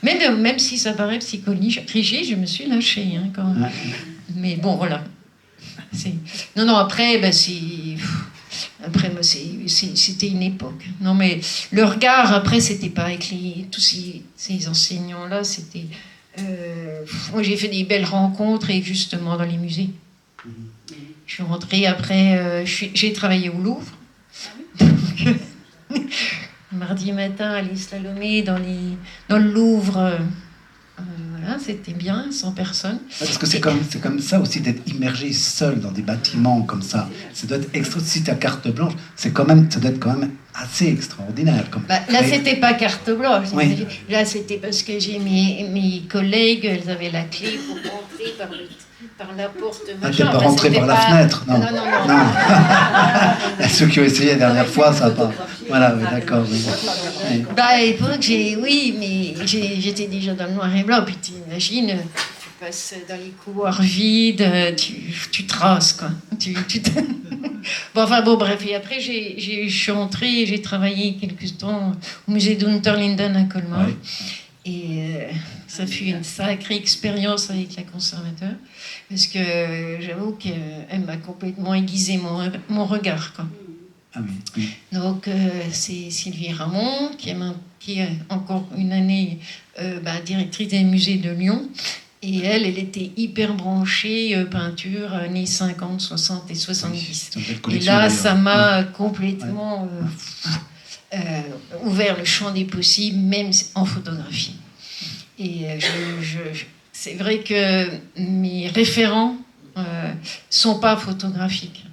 Même si ça paraît psychorigide, je me suis lâchée. Hein, quand... Mais bon, voilà. Non, après, après, moi, c'était une époque. Non, mais le regard, après, c'était pas avec tous ces enseignants-là. C'était... moi, j'ai fait des belles rencontres, et justement, dans les musées. Je suis rentrée après... j'ai travaillé au Louvre. Mardi matin, aller slalomer dans le Louvre... voilà, c'était bien, 100 personnes. Parce que c'est comme ça aussi d'être immergé seul dans des bâtiments comme ça. Ça doit être extra. Si tu as carte blanche, ça doit être quand même assez extraordinaire. Là, c'était pas carte blanche. Oui. Là, c'était parce que j'ai mes collègues, elles avaient la clé pour rentrer par la porte. Ah, t'es pas rentré par la fenêtre, non. Non. Ceux qui ont essayé la dernière fois, ça va pas. Voilà, oui, d'accord. Oui. À l'époque, j'étais déjà dans le noir et blanc. Puis tu imagines, tu passes dans les couloirs vides, tu traces, quoi. Bref. Et après, je suis entrée et j'ai travaillé quelques temps au musée d'Unterlinden à Colmar. Ouais. Et ça fut une sacrée expérience avec la conservateur, parce que j'avoue qu'elle m'a complètement aiguisé mon regard, quoi. Ah oui. Donc, c'est Sylvie Ramon, qui est encore une année directrice des musées de Lyon. Et elle était hyper branchée peinture, années 50, 60 et 70. Oui, et là, ça m'a complètement ouvert le champ des possibles, même en photographie. Et c'est vrai que mes référents sont pas photographiques.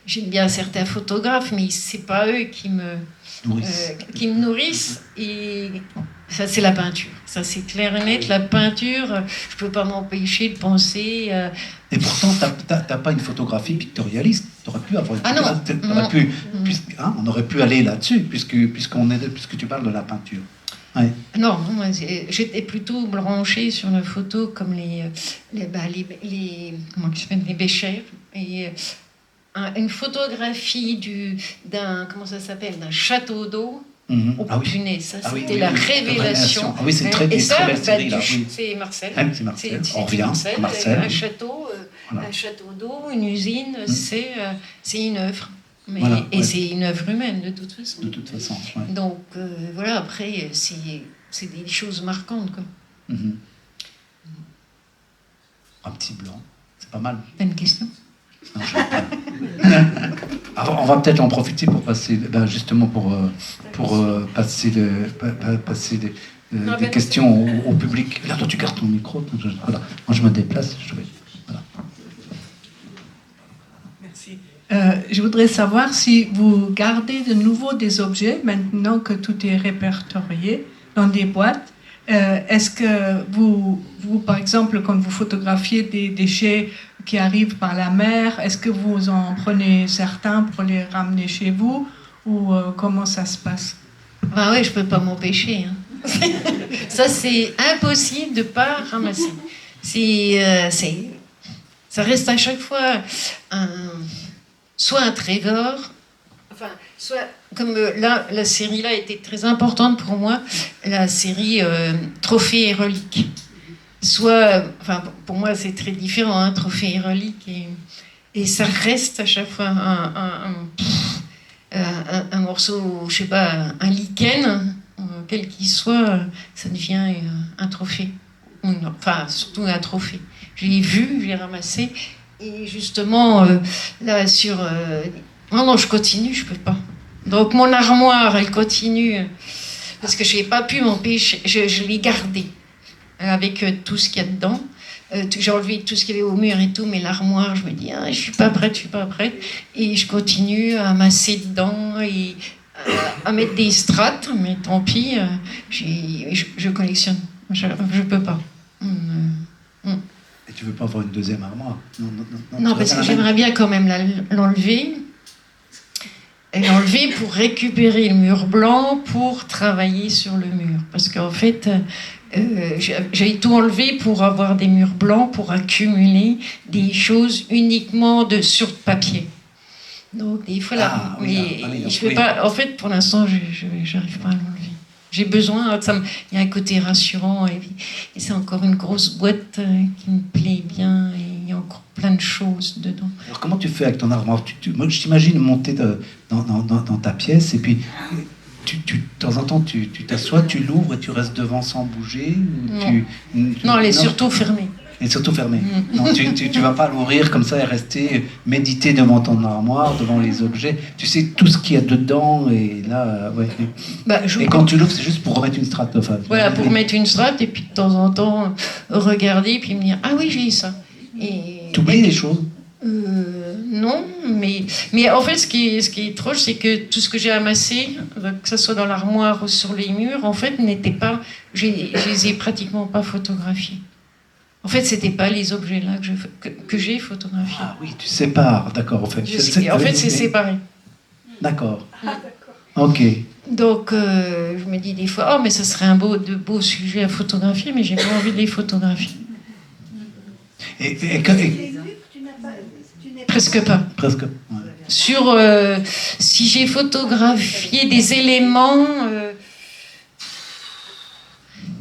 J'aime bien certains photographes, mais c'est pas eux qui me nourrissent. Et ça, c'est la peinture. Ça, c'est clair et net. La peinture, je peux pas m'empêcher de penser. Et pourtant, t'as pas une photographie pictorialiste. T'aurais pu avoir. On aurait pu aller là-dessus, puisque tu parles de la peinture. Ouais. Non, moi, j'étais plutôt branchée sur la photo comme les Bécher, et une photographie d'un château d'eau. Oh, punaise, ça c'était la révélation. Ah oui, c'est une très belle série là. Oui. C'est Marcel. C'est Marcel. On revient. Marcel. Un château d'eau, une usine, c'est une œuvre. C'est une œuvre humaine, de toute façon. De toute façon, ouais. Donc, voilà, après, c'est des choses marquantes, quoi. Un petit blanc, c'est pas mal. Pas une question. Non, on va peut-être en profiter pour passer, justement, pour passer des questions au public. Là, toi, tu gardes ton micro. Voilà. Moi, je me déplace. Voilà. Je voudrais savoir si vous gardez de nouveau des objets maintenant que tout est répertorié dans des boîtes. Est-ce que vous, par exemple, quand vous photographiez des déchets qui arrivent par la mer, est-ce que vous en prenez certains pour les ramener chez vous, ou comment ça se passe? Oui, je peux pas m'empêcher. Hein. Ça, c'est impossible de pas ramasser. Ça reste à chaque fois soit un trésor, soit comme là, la série là était très importante pour moi, la série Trophées et reliques. Pour moi c'est très différent, hein, Trophées et reliques, et ça reste à chaque fois un morceau, je sais pas, un lichen, quel qu'il soit, ça devient un trophée. Enfin, surtout un trophée. Je l'ai vu, je l'ai ramassé. Et justement, là, non, je continue, je peux pas. Donc, mon armoire, elle continue, parce que je n'ai pas pu m'empêcher, je l'ai gardée, avec tout ce qu'il y a dedans. J'ai enlevé tout ce qu'il y avait au mur et tout, mais l'armoire, je me dis, je suis pas prête. Et je continue à masser dedans et à mettre des strates, mais tant pis, je collectionne. Je peux pas. Et tu veux pas avoir une deuxième armoire? Non, parce que j'aimerais bien quand même l'enlever. Et l'enlever pour récupérer le mur blanc, pour travailler sur le mur. Parce qu'en fait, j'ai tout enlevé pour avoir des murs blancs, pour accumuler des choses uniquement sur papier. Donc des fois, je peux pas. En fait, pour l'instant, je n'arrive pas à l'enlever. J'ai besoin, il y a un côté rassurant et c'est encore une grosse boîte qui me plaît bien et il y a encore plein de choses dedans. Alors comment tu fais avec ton armoire? Moi, je t'imagine monter dans ta pièce et puis de temps en temps tu t'assois, tu l'ouvres et tu restes devant sans bouger Non, elle est surtout fermée. Et surtout fermée. Non, tu vas pas l'ouvrir comme ça et rester méditer devant ton armoire, devant les objets. Tu sais tout ce qu'il y a dedans et là, ouais. Et quand tu l'ouvres, c'est juste pour remettre une strate. Enfin, voilà, pour mettre une strate et puis de temps en temps regarder puis me dire ah oui j'ai ça. Tu oublies les choses? Non, mais en fait ce qui est étrange, c'est que tout ce que j'ai amassé, que ce soit dans l'armoire ou sur les murs, en fait n'était pas, je les ai pratiquement pas photographiés. En fait, c'était pas les objets là que j'ai photographiés. Ah oui, tu sépares, d'accord. En fait, c'est séparé. D'accord. Ok. Donc, je me dis des fois, oh, mais ça serait de beaux sujets à photographier, mais j'ai pas envie de les photographier. Presque pas. Presque. Ouais. Si j'ai photographié des éléments,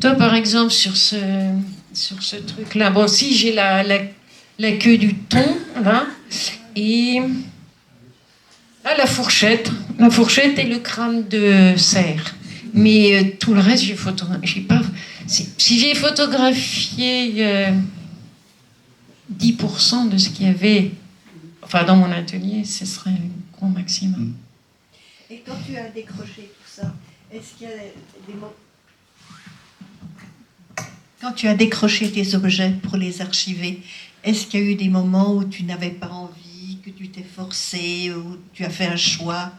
toi par exemple sur ce truc-là, bon, si j'ai la queue du thon là et la fourchette et le crâne de cerf, mais tout le reste j'ai pas. Si j'ai photographié 10% de ce qu'il y avait. Enfin, dans mon atelier, ce serait le gros maximum. Et quand tu as décroché tout ça, est-ce qu'il y a des mots? Quand tu as décroché tes objets pour les archiver, est-ce qu'il y a eu des moments où tu n'avais pas envie, que tu t'es forcé, où tu as fait un choix,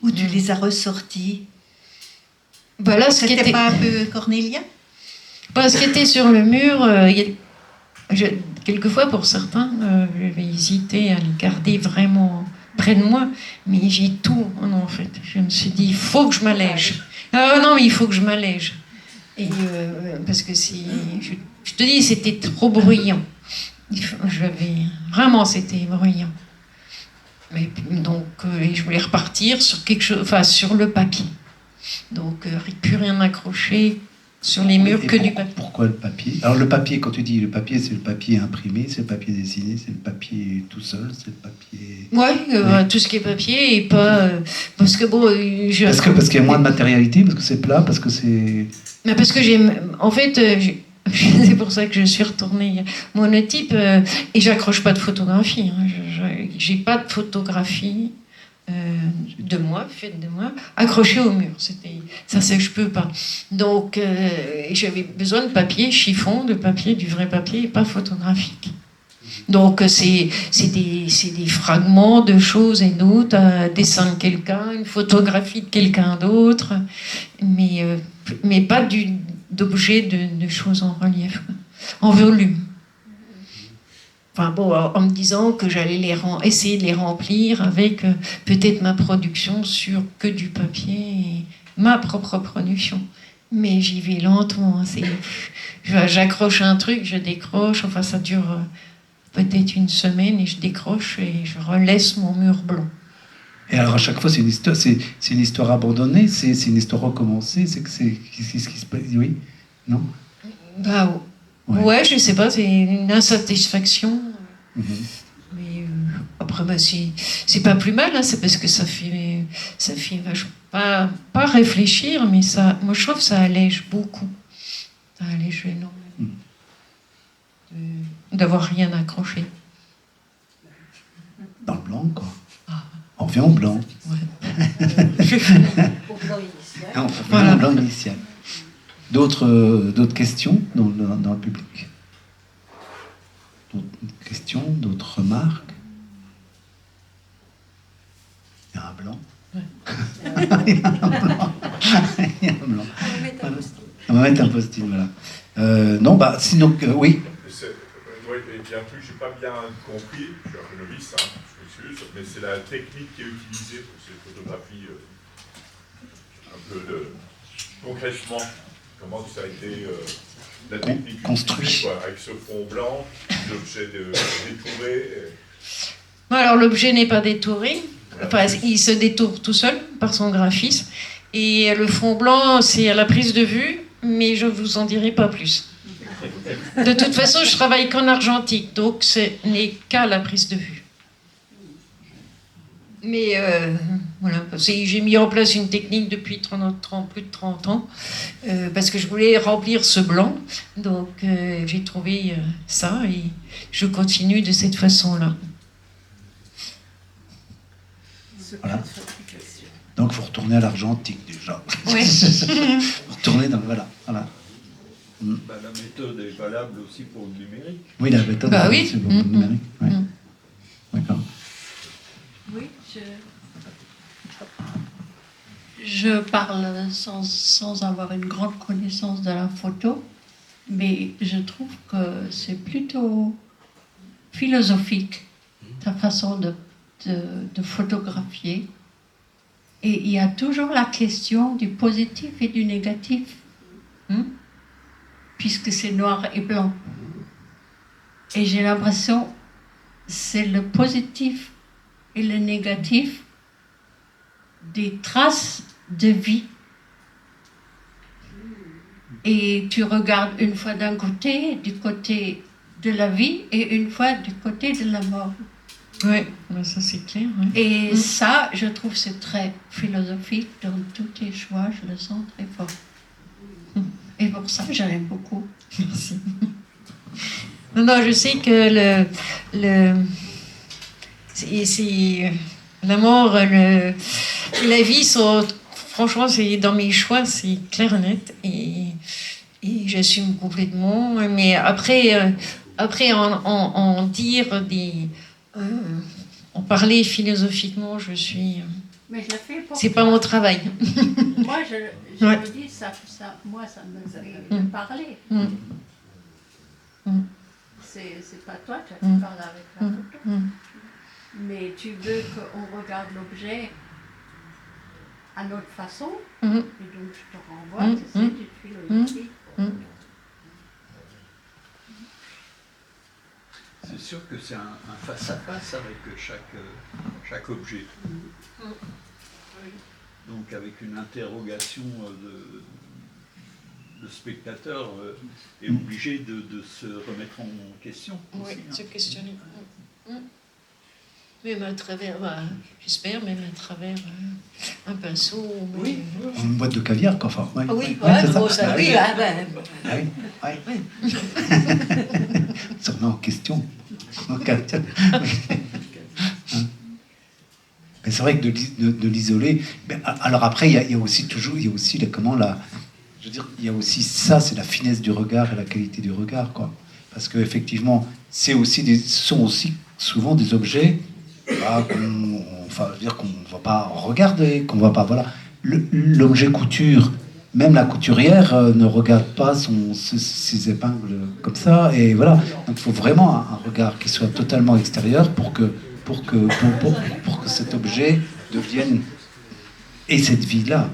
où tu les as ressortis? Voilà, c'était pas un peu cornélien? Ce qui était sur le mur, quelquefois, pour certains, je vais hésiter à le garder vraiment près de moi, mais j'ai tout en fait. Je me suis dit, il faut que je m'allège. Non, mais il faut que je m'allège. Et parce que je te dis, c'était trop bruyant. Vraiment, c'était bruyant. Donc, je voulais repartir sur quelque chose, enfin, sur le papier. Donc, plus rien accroché. Sur les murs que du papier. Pourquoi le papier? Alors le papier, quand tu dis le papier, c'est le papier imprimé, c'est le papier dessiné, c'est le papier tout seul, c'est le papier... Ouais, tout ce qui est papier et pas... parce que bon... Parce qu'il y a moins de matérialité, parce que c'est plat, parce que c'est... Mais parce que en fait, c'est pour ça que je suis retournée monotype et j'accroche pas de photographie. J'ai pas de photographie faite de moi, accrochée au mur. Je peux pas. Donc, j'avais besoin de papier chiffon, de papier, du vrai papier, et pas photographique. Donc, c'est des fragments de choses et d'autres, un dessin de quelqu'un, une photographie de quelqu'un d'autre, mais pas d'objets, de choses en relief, en volume. Enfin bon, en me disant que j'allais essayer de les remplir avec peut-être ma production sur que du papier et ma propre production. Mais j'y vais lentement. J'accroche un truc, je décroche. Enfin, ça dure peut-être une semaine et je décroche et je relaisse mon mur blanc. Et alors à chaque fois, c'est une histoire abandonnée, c'est une histoire recommencée. Qu'est-ce qui se passe? Oui, non? Ouais, je sais pas, c'est une insatisfaction. Mm-hmm. Mais après, c'est pas plus mal, hein, c'est parce que ça fait vachement, pas réfléchir, mais moi je trouve que ça allège beaucoup. Ça allège énormément. D'avoir rien accroché. Dans le blanc, quoi. On revient au blanc. Ouais. Au blanc initial. On revient au blanc initial. D'autres questions dans le public? D'autres questions, d'autres remarques? Il y a un blanc. Ouais. Il y a un blanc. Il y a un blanc. On va mettre un post-it, voilà. Non, sinon, oui. Il y a un truc que je n'ai pas bien compris, je suis un peu novice, je m'excuse, mais c'est la technique qui est utilisée pour ces photographies, un peu concrètement. Comment ça a été la technique construit avec ce fond blanc, l'objet détouré? Alors l'objet n'est pas détouré, enfin, il se détourne tout seul par son graphisme, Et le fond blanc, c'est à la prise de vue, mais je ne vous en dirai pas plus. De toute façon, je travaille qu'en argentique, donc ce n'est qu'à la prise de vue. Mais voilà, j'ai mis en place une technique depuis plus de 30 ans, parce que je voulais remplir ce blanc. Donc j'ai trouvé ça et je continue de cette façon-là. Voilà. Donc il faut retourner à l'argentique déjà. Oui. Retourner dans... Voilà. La méthode est valable aussi pour le numérique. Oui, la méthode Bah oui. c'est pour le numérique. Ouais. D'accord. Oui, je parle sans avoir une grande connaissance de la photo, mais je trouve que c'est plutôt philosophique, ta façon de photographier. Et il y a toujours la question du positif et du négatif, puisque c'est noir et blanc. Et j'ai l'impression que c'est le positif et le négatif des traces de vie. Et tu regardes une fois d'un côté, du côté de la vie, et une fois du côté de la mort. Oui, ça c'est clair. Ouais. Et ça, je trouve c'est très philosophique dans tous tes choix, je le sens très fort. Et pour ça, j'aime beaucoup. Merci. Non, je sais que la mort, la vie sont, franchement, c'est dans mes choix, c'est clair et net, et j'assume complètement. Mais après en dire en parler philosophiquement, je suis. Mais je le fais pour c'est pas mon travail. Moi, je Ouais. me dis, moi, ça me fait de parler. C'est pas toi, tu parles avec la photo. Mais tu veux qu'on regarde l'objet à notre façon, et donc je te renvoie, tu sais, tu philosophie. C'est sûr que c'est un face-à-face avec chaque objet. Donc avec une interrogation le spectateur est obligé de se remettre en question. Oui, aussi, hein. se questionner. Même à travers, j'espère, même à travers un pinceau. Oui. Une boîte de caviar, quoi. Enfin, ouais. Ah oui, Ouais, c'est gros, ça. ça, Ah oui, oui. ah ben. Ah oui, ouais. Se remet en question. Mais c'est vrai que de l'isoler. Alors après, il y a aussi je veux dire, il y a aussi ça, c'est la finesse du regard et la qualité du regard, quoi. Parce que effectivement, ce sont aussi souvent des objets qu'on va pas regarder, qu'on va pas, voilà. L'objet couture, même la couturière ne regarde pas ses épingles comme ça, et voilà. Donc il faut vraiment un regard qui soit totalement extérieur pour que cet objet devienne et cette vie-là.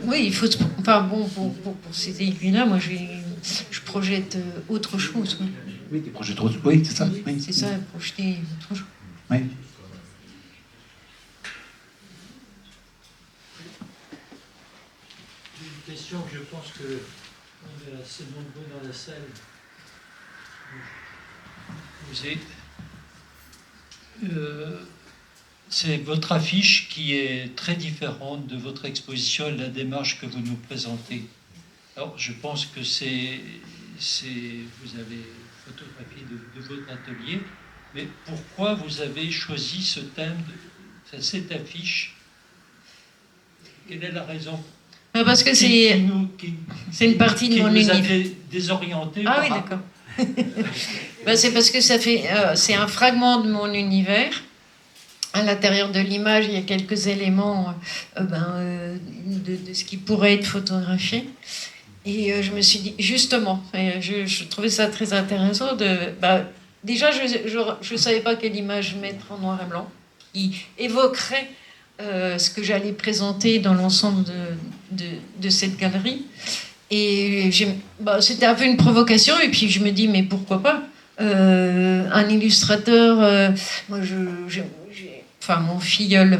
Oui, il faut. Enfin bon, pour ces aiguilles-là, moi je projette autre chose. Oui, Oui, des projets trop. Oui, c'est ça. Oui. C'est ça, projeter autre chose. Oui. Une question, je pense que on est assez nombreux dans la salle. C'est votre affiche qui est très différente de votre exposition et de la démarche que vous nous présentez. Alors, je pense que vous avez photographié de votre atelier, mais pourquoi vous avez choisi ce thème, cette affiche? Quelle est la raison? Parce que c'est une partie de mon univers. Qui vous a fait désorienter. Ah oui, d'accord. C'est parce que c'est un fragment de mon univers. À l'intérieur de l'image, il y a quelques éléments de ce qui pourrait être photographié. Et je me suis dit, justement, je trouvais ça très intéressant. Déjà, je ne savais pas quelle image mettre en noir et blanc, qui évoquerait ce que j'allais présenter dans l'ensemble de cette galerie. Et c'était un peu une provocation, et puis je me dis, mais pourquoi pas un illustrateur, moi enfin mon filleul,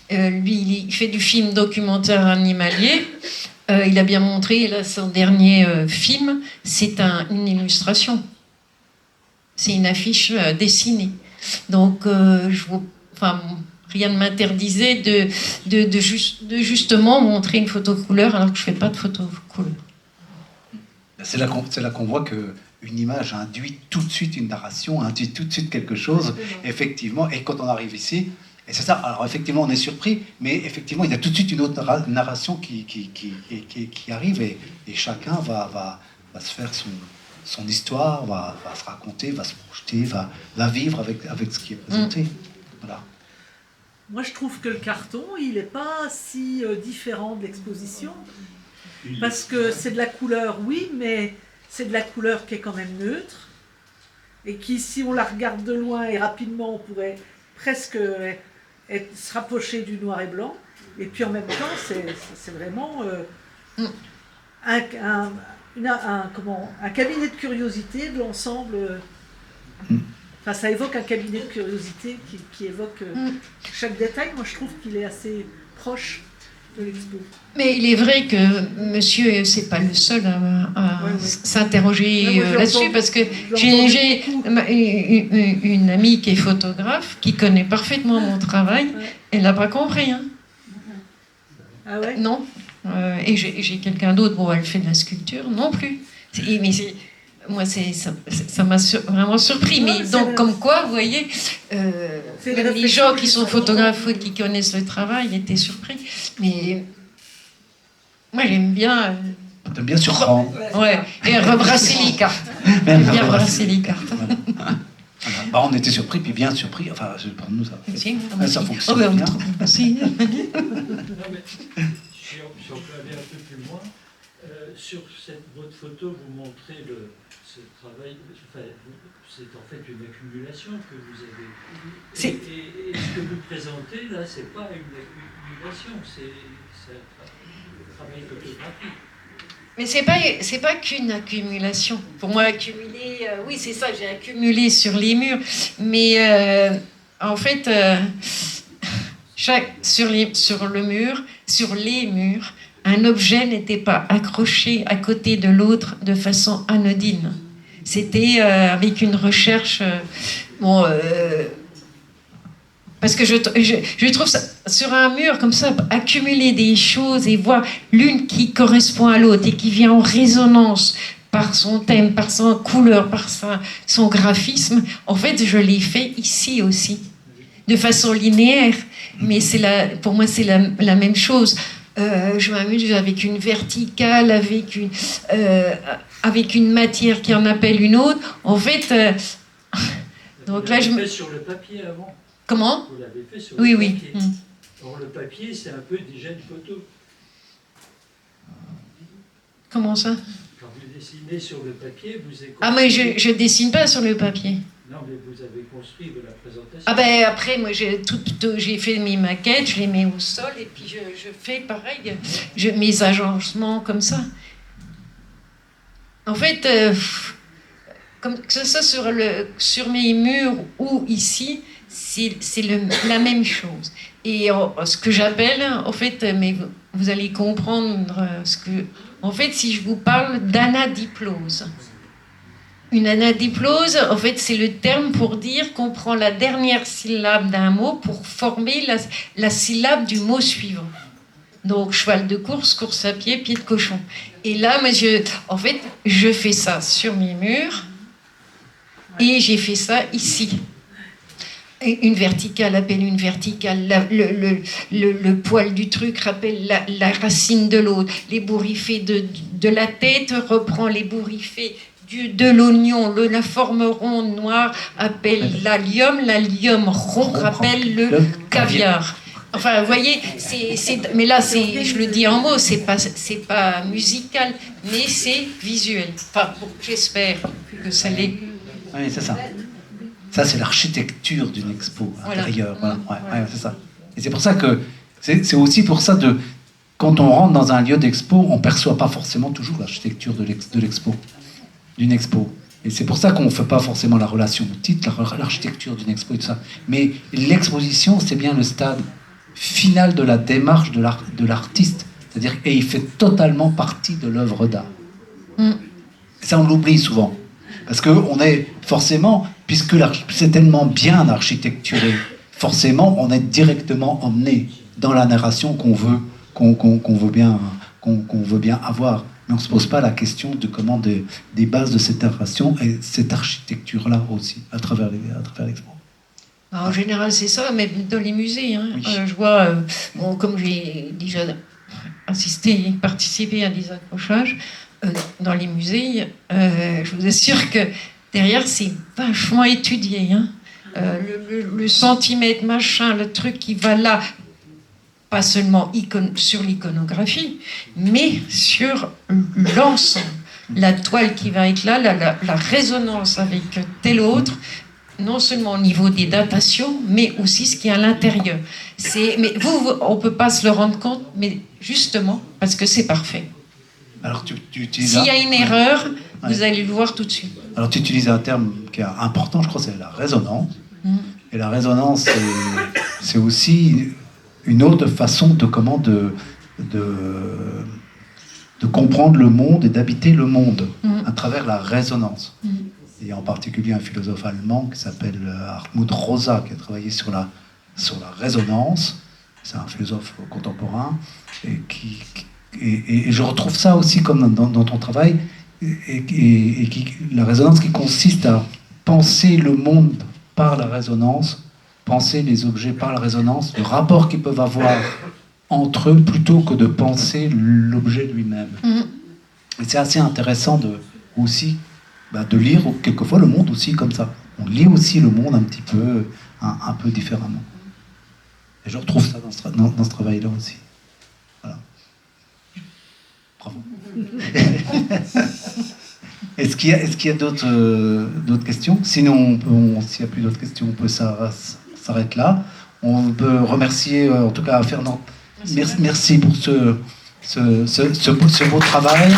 lui, il fait du film documentaire animalier. Il a bien montré, là, son dernier film, c'est une illustration. C'est une affiche dessinée. Donc, rien ne m'interdisait de justement montrer une photo couleur alors que je ne fais pas de photo couleur. C'est là qu'on voit qu'une image induit tout de suite une narration, induit tout de suite quelque chose, effectivement. Et quand on arrive ici, et c'est ça, alors effectivement on est surpris, mais effectivement il y a tout de suite une autre narration qui arrive et chacun va se faire son histoire, va se raconter, va se projeter, va vivre avec ce qui est présenté. Voilà. Moi, je trouve que le carton, il n'est pas si différent de l'exposition. Parce que c'est de la couleur, oui, mais c'est de la couleur qui est quand même neutre. Et qui, si on la regarde de loin et rapidement, on pourrait presque se rapprocher du noir et blanc. Et puis en même temps, c'est vraiment un cabinet de curiosité de l'ensemble. Enfin, ça évoque un cabinet de curiosité qui évoque chaque détail. Moi, je trouve qu'il est assez proche de l'expo. Mais il est vrai que monsieur, c'est pas le seul à s'interroger là-dessus, parce que j'ai une amie qui est photographe, qui connaît parfaitement mon travail, elle n'a pas compris. Hein. Ah ouais? Non. Et j'ai quelqu'un d'autre, bon, elle fait de la sculpture, non plus. Moi, ça m'a vraiment surpris. Mais donc, comme quoi, vous voyez, même les gens qui sont photographes ou qui connaissent le travail étaient surpris. Mais moi, j'aime bien. T'aimes bien surprendre. Ouais, et rebrasser les cartes. J'aime bien brasser les cartes. Voilà. Bah, on était surpris, puis bien surpris. Enfin, pour nous, ça fonctionne bien. Si. Non, mais, si on peut aller un peu plus loin, sur votre photo, vous montrez ce travail, enfin, c'est en fait une accumulation que vous avez. Et ce que vous présentez, là, c'est pas une accumulation, c'est un travail photographique. Mais c'est pas qu'une accumulation. Pour moi, accumuler, oui, c'est ça, j'ai accumulé sur les murs. Mais en fait, sur les murs, un objet n'était pas accroché à côté de l'autre de façon anodine. C'était avec une recherche. Parce que je trouve ça, sur un mur comme ça, accumuler des choses et voir l'une qui correspond à l'autre et qui vient en résonance par son thème, par sa couleur, par son graphisme, en fait, je l'ai fait ici aussi, de façon linéaire. Mais pour moi, c'est la même chose. Je m'amuse avec une verticale, avec une matière qui en appelle une autre. En fait, donc là, fait sur le papier avant. Comment ? Vous l'avez fait sur le papier. Oui. Or, le papier, c'est un peu déjà une photo. Comment ça ? Quand vous dessinez sur le papier, vous avez... Ah, mais je dessine pas sur le papier. Non, mais vous avez construit la présentation. Ah ben après, moi j'ai fait mes maquettes, je les mets au sol et puis je fais pareil, mes agencements comme ça. En fait, comme que ce soit sur mes murs ou ici, c'est la même chose. Et ce que j'appelle, en fait, mais vous allez comprendre en fait, si je vous parle d'anadiplose. Une anadiplose, en fait, c'est le terme pour dire qu'on prend la dernière syllabe d'un mot pour former la syllabe du mot suivant. Donc, cheval de course, course à pied, pied de cochon. Et là, moi, je fais ça sur mes murs et j'ai fait ça ici. Une verticale appelle une verticale, le poil du truc rappelle la racine de l'autre. L'ébouriffé de la tête reprend l'ébouriffé de l'oignon, la forme ronde noire appelle l'allium rond rappelle le caviar. Enfin, vous voyez, mais là, je le dis en mots, c'est pas musical, mais c'est visuel. Enfin, j'espère que ça l'est. Oui, c'est ça. Ça, c'est l'architecture d'une expo intérieure. Voilà. Ouais, c'est ça. Et c'est pour ça que c'est aussi pour ça quand on rentre dans un lieu d'expo, on perçoit pas forcément toujours l'architecture de l'expo. D'une expo. Et c'est pour ça qu'on ne fait pas forcément la relation au titre, l'architecture d'une expo et tout ça. Mais l'exposition, c'est bien le stade final de la démarche de l'artiste. C'est-à-dire, et il fait totalement partie de l'œuvre d'art. Et ça, on l'oublie souvent. Parce qu'on est forcément, puisque c'est tellement bien architecturé, forcément, on est directement emmené dans la narration qu'on veut bien avoir. Mais on ne se pose pas la question de comment des bases de cette narration et cette architecture-là aussi, à travers l'expo. En général, c'est ça, mais dans les musées, hein. Oui. Je vois, comme j'ai déjà participé à des accrochages, dans les musées, je vous assure que derrière, c'est vachement étudié. Hein. Le centimètre, machin, le truc qui va là, pas seulement sur l'iconographie, mais sur l'ensemble. La toile qui va être là, la résonance avec tel autre, non seulement au niveau des datations, mais aussi ce qui est à l'intérieur. Mais on ne peut pas se le rendre compte, mais justement, parce que c'est parfait. Alors, s'il y a une erreur, vous allez le voir tout de suite. Alors, tu utilises un terme qui est important, je crois, c'est la résonance. Et la résonance, c'est aussi une autre façon de comprendre le monde et d'habiter le monde à travers la résonance. Et en particulier un philosophe allemand qui s'appelle Hartmut Rosa, qui a travaillé sur la résonance. C'est un philosophe contemporain et je retrouve ça aussi comme dans ton travail, la résonance qui consiste à penser le monde par la résonance, penser les objets par la résonance, le rapport qu'ils peuvent avoir entre eux, plutôt que de penser l'objet lui-même. Et c'est assez intéressant aussi de lire quelquefois le monde aussi comme ça. On lit aussi le monde un petit peu, un peu différemment. Et je retrouve ça dans ce travail-là aussi. Voilà. Bravo. Est-ce qu'il y a d'autres questions? Sinon, s'il n'y a plus d'autres questions, on peut s'arrêter là. On peut remercier, en tout cas, Fernand. Merci pour ce beau travail,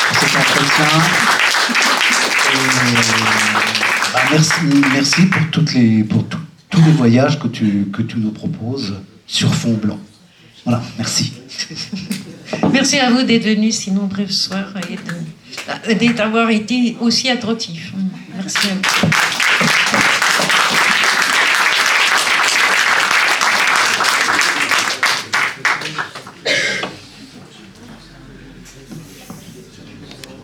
pour cet entretien. Merci pour tous les voyages que tu nous proposes sur fond blanc. Voilà, merci. Merci à vous d'être venus si nombreux ce soir et d'avoir été aussi attentifs. Merci à vous.